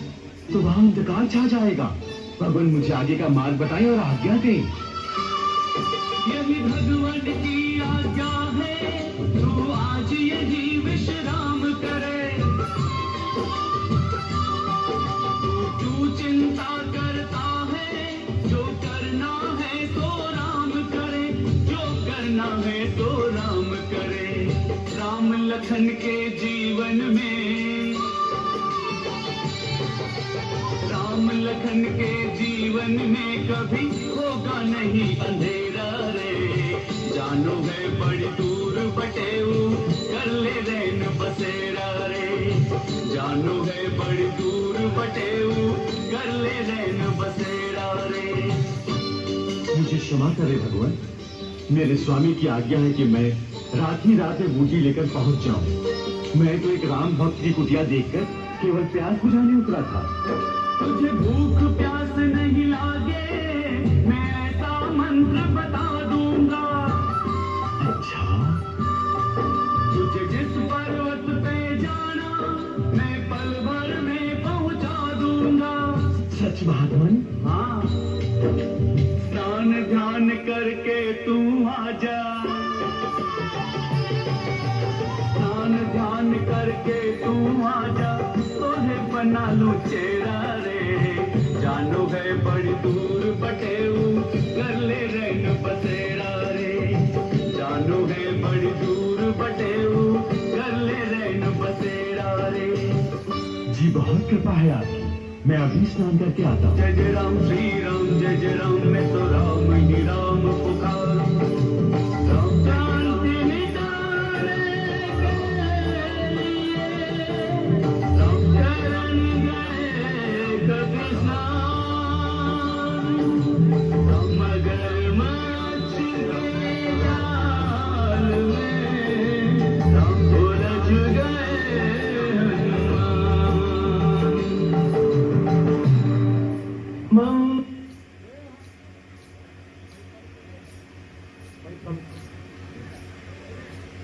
तो वहां अंधकार छा जाएगा भगवान मुझे आगे का मार्ग बताएं और आज्ञा दें यही भगवान की आज्ञा है तू आज यही विश्राम करे तू चिंता करता है जो करना है तो राम करे जो करना है तो राम करे राम लखन के जीवन में लखन के जीवन में कभी होगा नहीं अंधेरा रे। जानो है बड़ी दूर बटेऊ कर ले रैन बसेरा रे। जानो है बड़ी दूर बटेऊ कर ले रैन बसेरा रे। मुझे क्षमा करे भगवान, मेरे स्वामी की आज्ञा है कि मैं रात ही रात में बूटी लेकर पहुंच जाऊं। मैं तो एक राम भक्त की कुटिया देखकर केवल प्यास बुझाने उतरा था। तुझे भूख प्यास नहीं लागे मैं ऐसा मंत्र बता दूंगा। अच्छा, तुझे जिस पर्वत पे जाना मैं पल भर में पहुंचा दूंगा। सच महात्मन? हाँ, स्नान ध्यान करके तू आजा। स्नान ध्यान करके तू आजा, तोहे बना लूं चेहरा रे। जानो है बड़ी दूर बटेऊ कर ले रैन बसेरा रे। जानो है बड़ी दूर बटेऊ कर ले रैन बसेरा रे। जी बहुत कृपा है आपकी, मैं अभी स्नान करके आता हूँ। जय जय राम श्री राम, जय जय राम, मैं तो राम ही राम पुकारूं। राम शांति मिटाने के लिए राम शरण गए कभी स्नान। राम मगरमच्छ के जाल में राम उलझ गए हनुमान।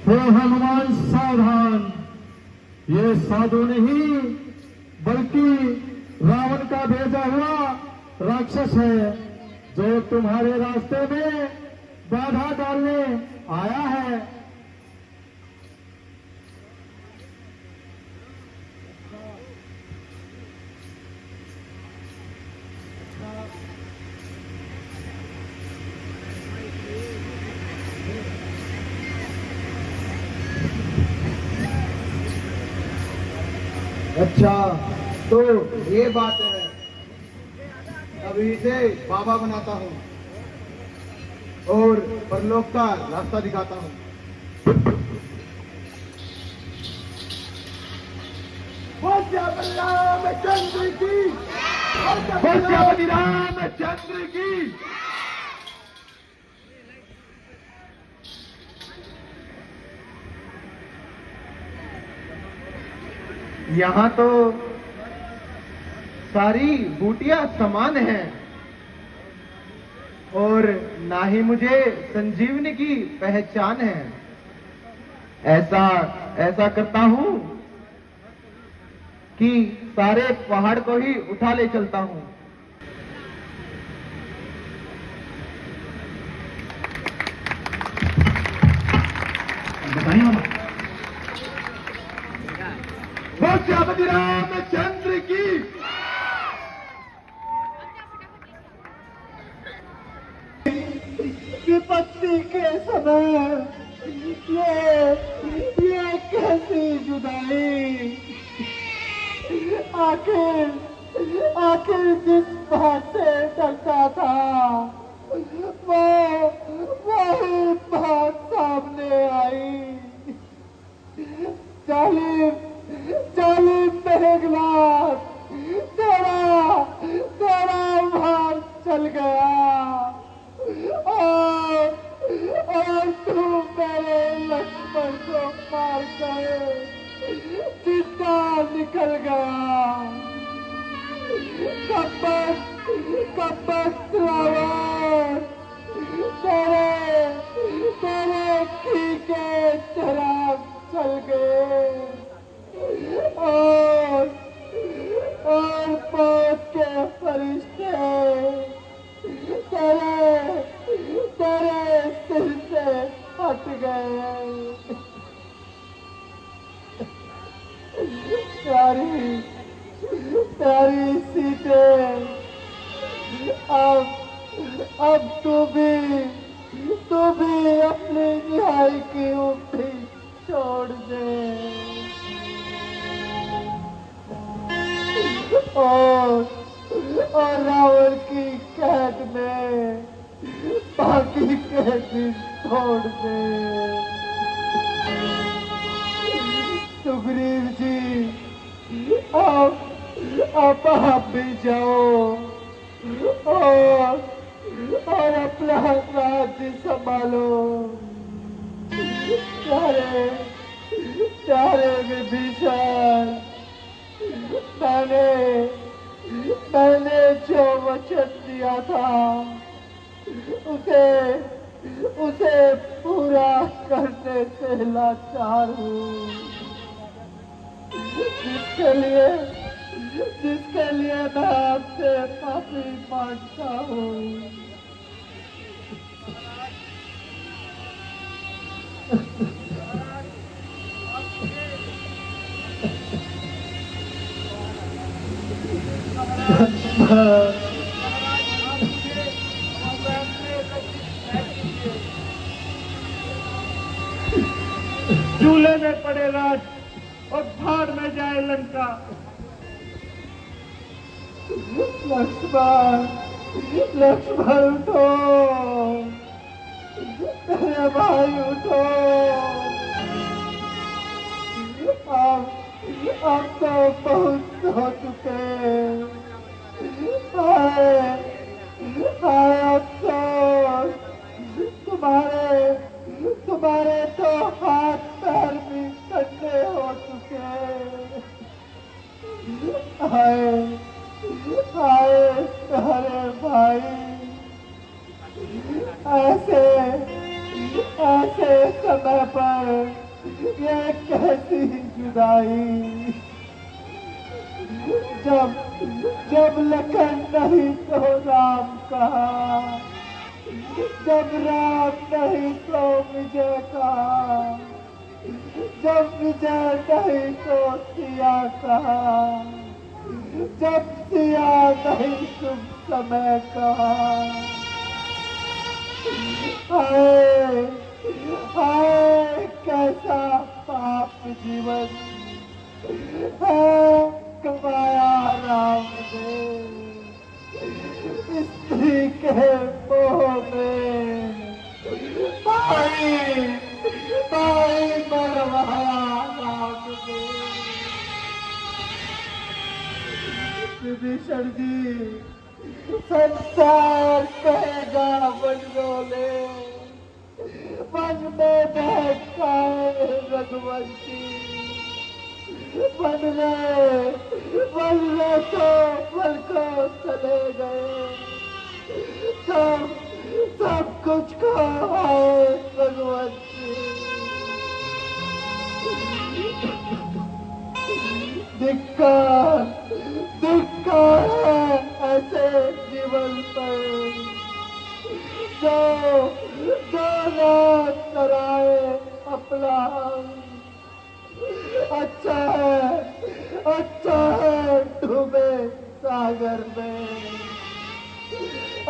हे हनुमान सावधान, ये साधु नहीं बल्कि रावण का भेजा हुआ राक्षस है जो तुम्हारे रास्ते में बाधा डालने आया है। अच्छा, तो ये बात है। अभी इसे बाबा बनाता हूँ और परलोक का रास्ता दिखाता हूँ। रामचंद्र की, रामचंद्र की। यहाँ तो सारी बूटियां समान हैं और ना ही मुझे संजीवनी की पहचान है। ऐसा करता हूँ कि सारे पहाड़ को ही उठा ले चलता हूँ। बताइए बाबा। श्रीमती रामचंद्र की। विपत्ति के समय ये कैसी जुदाई। आखिर जिस बात से डरता था वही बात सामने आई। जालिम मेघनाथ, तेरा भार चल गया और तू मेरे लक्ष्मण को मार कर जिंदा निकल गया। कपट रावण, तेरे की के चराग चल गए और मौत के फरिश्ते तेरे सिर से हट गए। प्यारी सीते, अब तू भी अपनी निहाई की उम्मीद छोड़ दे और रावण की कैद में बाकी के दिन छोड़ दे। सुग्रीव जी, आप भी जाओ और अपना राज्य संभालो। प्यारे प्यारे विभीषण, मैंने जो वचन दिया था उसे पूरा करने से लाचार हूँ, जिसके लिए मैं आपसे माफी मांगता हूँ। चूल्हे में पड़े राज और भाड़ में जाए लंका। लक्ष्मण, लक्ष्मण उठो, मेरे भाई उठो। अब तो बहुत हो चुके। हाय अफसोस, तुम्हारे तो हाथ पैर भी ठंडे हो चुके। हाय अरे भाई, ऐसे समय पर ये कैसी जुदाई। जब लखन नहीं तो राम कहा, जब राम नहीं तो विजय कहा, जब विजय नहीं तो सिया कहा, जब सिया नहीं तुम समय कहा। हाय कैसा पाप जीवन है कमाया राम ने, स्त्री के मोह में भाई मरवाया राम ने। विभीषण जी, संसार कहेगा वन रोले, वन में बैठता है रघुवंशी। वन में तो वन को चले गए, सब कुछ को आए रघुवंशी। धिक्कार है ऐसे जीवन पर जो नाच कराए अपना। अच्छा है डूबे सागर में,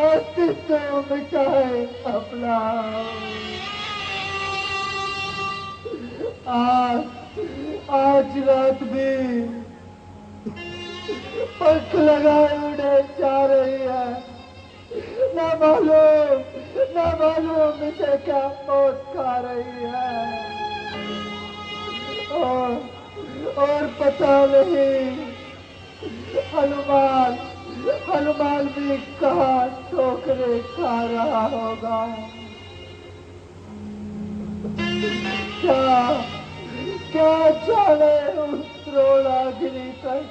अस्तित्व मिटाए अपना। आज रात भी पंख लगाए उड़े जा रही है, न मालूम इसे क्या मौत खा रही है। और पता नहीं हनुमान भी कहाँ ठोकरे खा रहा होगा। क्या जाने उस द्रोणागिरी तक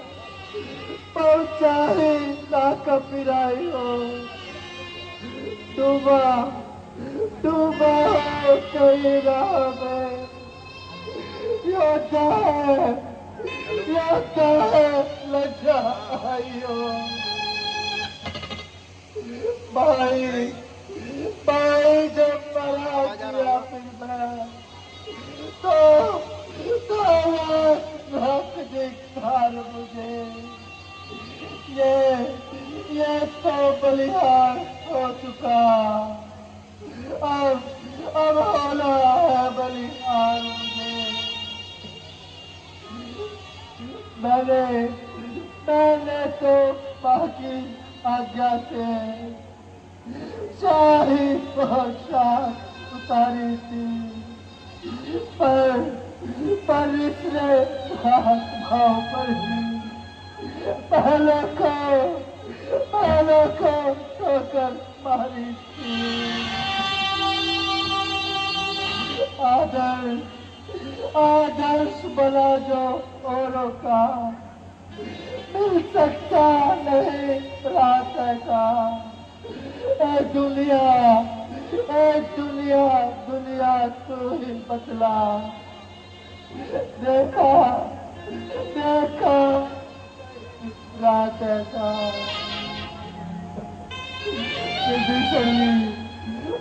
पहुंचा ही ना कपिराई हो। डूबा हो कहीं राह में। योद्धा है लज्जा आई हो। भाई जब मरा दिया फिर मैं तो रख दिखार मुझे। ये तो बलिहार हो चुका, अब होना है बलिहार मुझे। मैंने तो बाकी आज्ञा से शाही पोशाक उतारी थी, पर इसने हाथ भाव पर ही पहले को ठोकर मारी थी। आदर्श बना जो औरों का, मिल सकता नहीं प्रातः का। ए दुनिया तू ही बदला। देखा प्रातः का।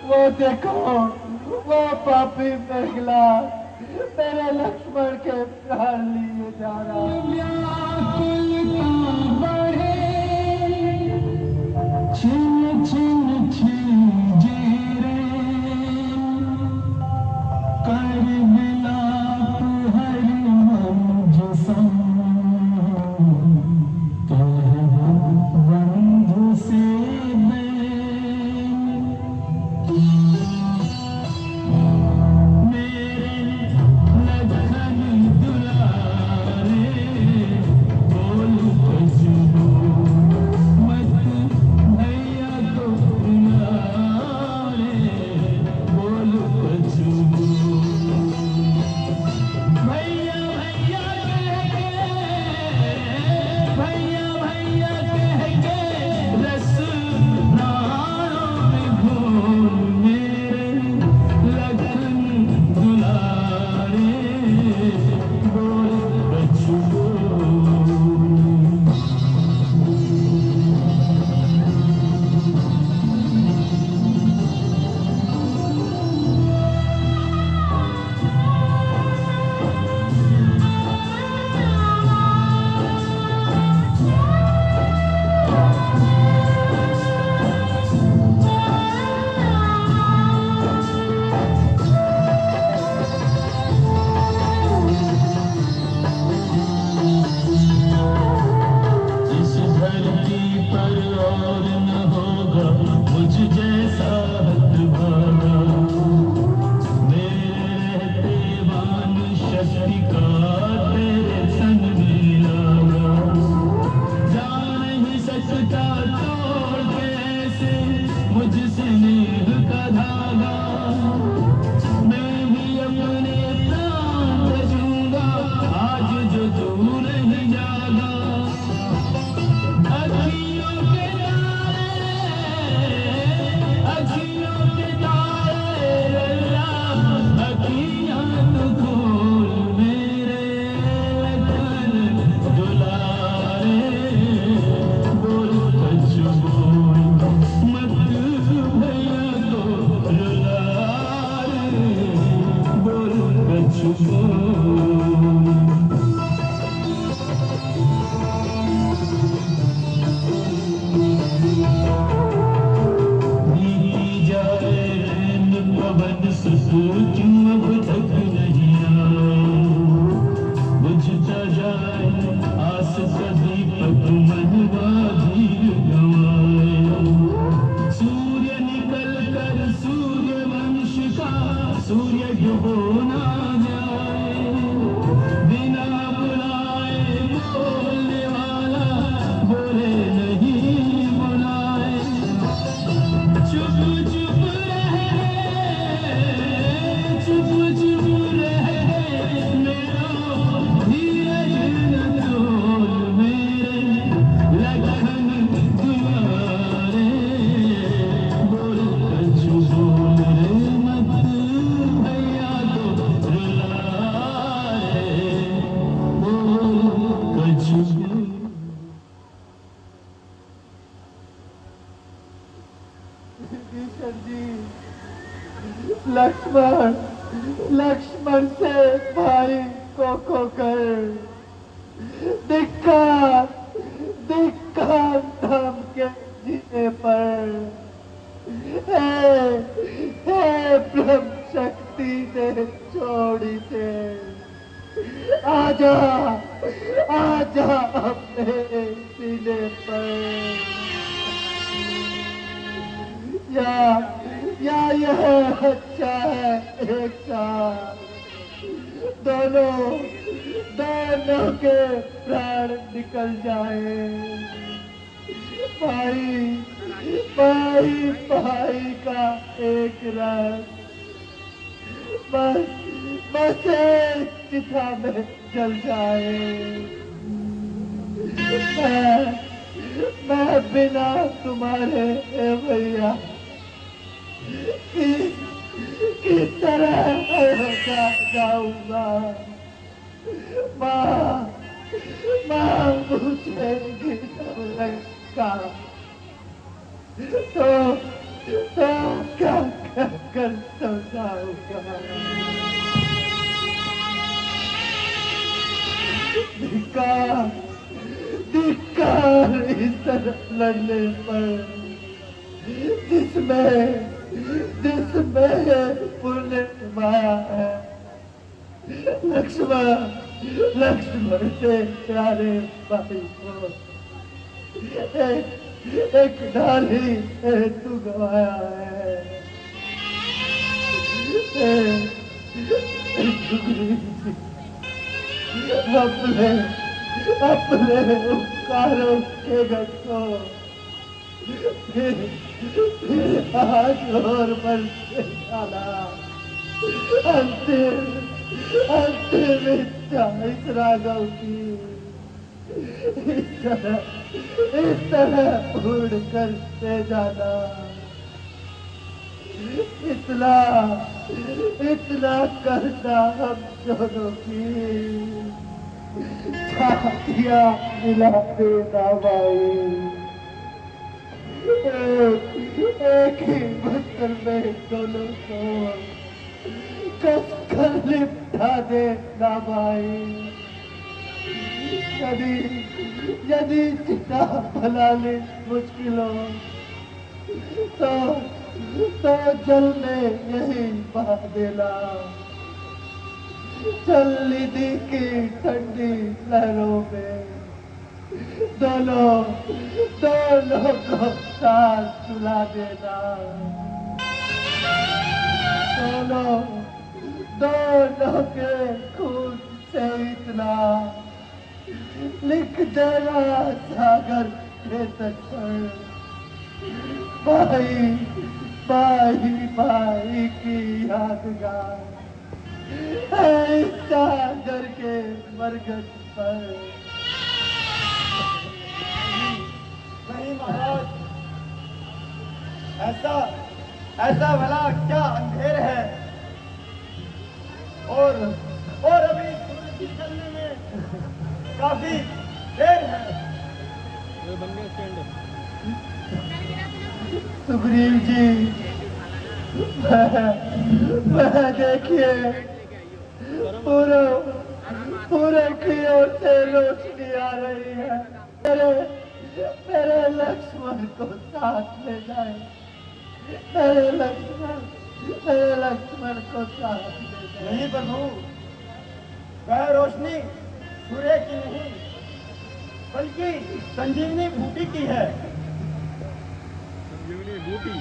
वो देखो, वो पापी मेघला मेरे लक्ष्मण के प्राण लिए जा रहा। छिन छिन छीजे रे कर मिलाप हरि मंज संग कह बंधु से लक्ष्मण से भाई को खोकर धिक्कार धाम के जीने पर हे ब्रह्म शक्ति ने छोड़ी थे। आजा अपने सीने पर। या यह अच्छा है एक साथ दोनों के प्राण निकल जाए। भाई का एक रंग बस एक चिता में जल जाए। मैं बिना तुम्हारे भैया किस तरह जाऊंगा। माँ पूछेगी का तो क्या कर समझाऊंगा। धिक्कार इस तरह लड़ने पर जिसमें पुण्य माया है। लक्ष्मण से प्यारे भाई को एक डाली तू गवाया है। अपने उपकारों के गठो फिर आज और पर से डाला। अंतिम इच्छा इस राघव की इस तरह उड़ कर से जाना। इतना करना हम दोनों की छातियां मिला देना भाई। एक ही बस्तर में दोनों को कस कर लिपटा देना भाई। यदि चिता भलाने मुश्किल हो तो जल में यही बहा देना। चल निधि की ठंडी लहरों में दोनों को साथ सुला देना। दोनों के खून से इतना लिख देना सागर के तट पर। भाई की यादगार है इस सागर के मरघट पर। नहीं महाराज, ऐसा भला क्या अंधेर है। और अभी सूरज निकलने में काफी देर है। सुग्रीव जी, मैं देखिए पूरे की ओर से रोशनी आ रही है। मेरे लक्ष्मण को साथ ले जाए। मेरे लक्ष्मण को साथ ले जाए। नहीं प्रभु, वह रोशनी सूर्य की नहीं बल्कि संजीवनी बूटी की है। संजीवनी बूटी।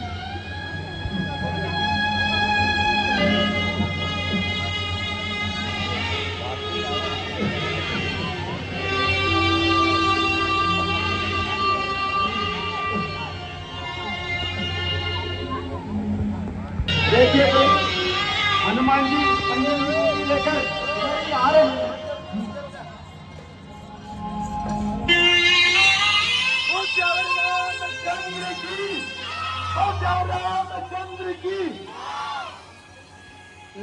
देखिए हनुमान जी संजीवनी लेकर आ रहे हैं। रामचंद्र की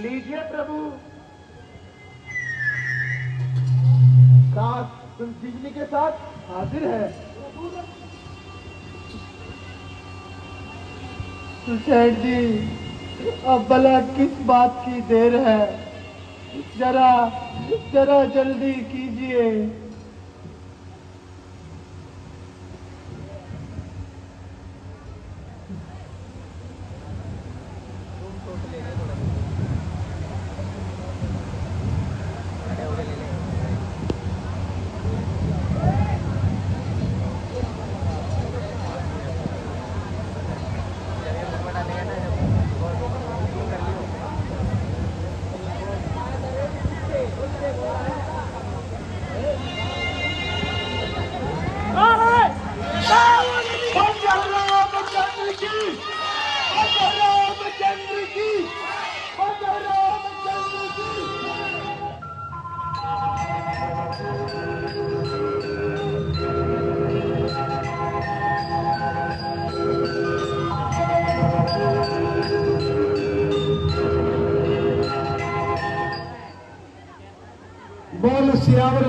लीजिए प्रभु। साथ संजीवनी के साथ हाजिर है। सुशैन जी, अब भला किस बात की देर है। जरा जल्दी कीजिए। रामचंद्र की, बोलो रामचंद्र की। बोल सियावर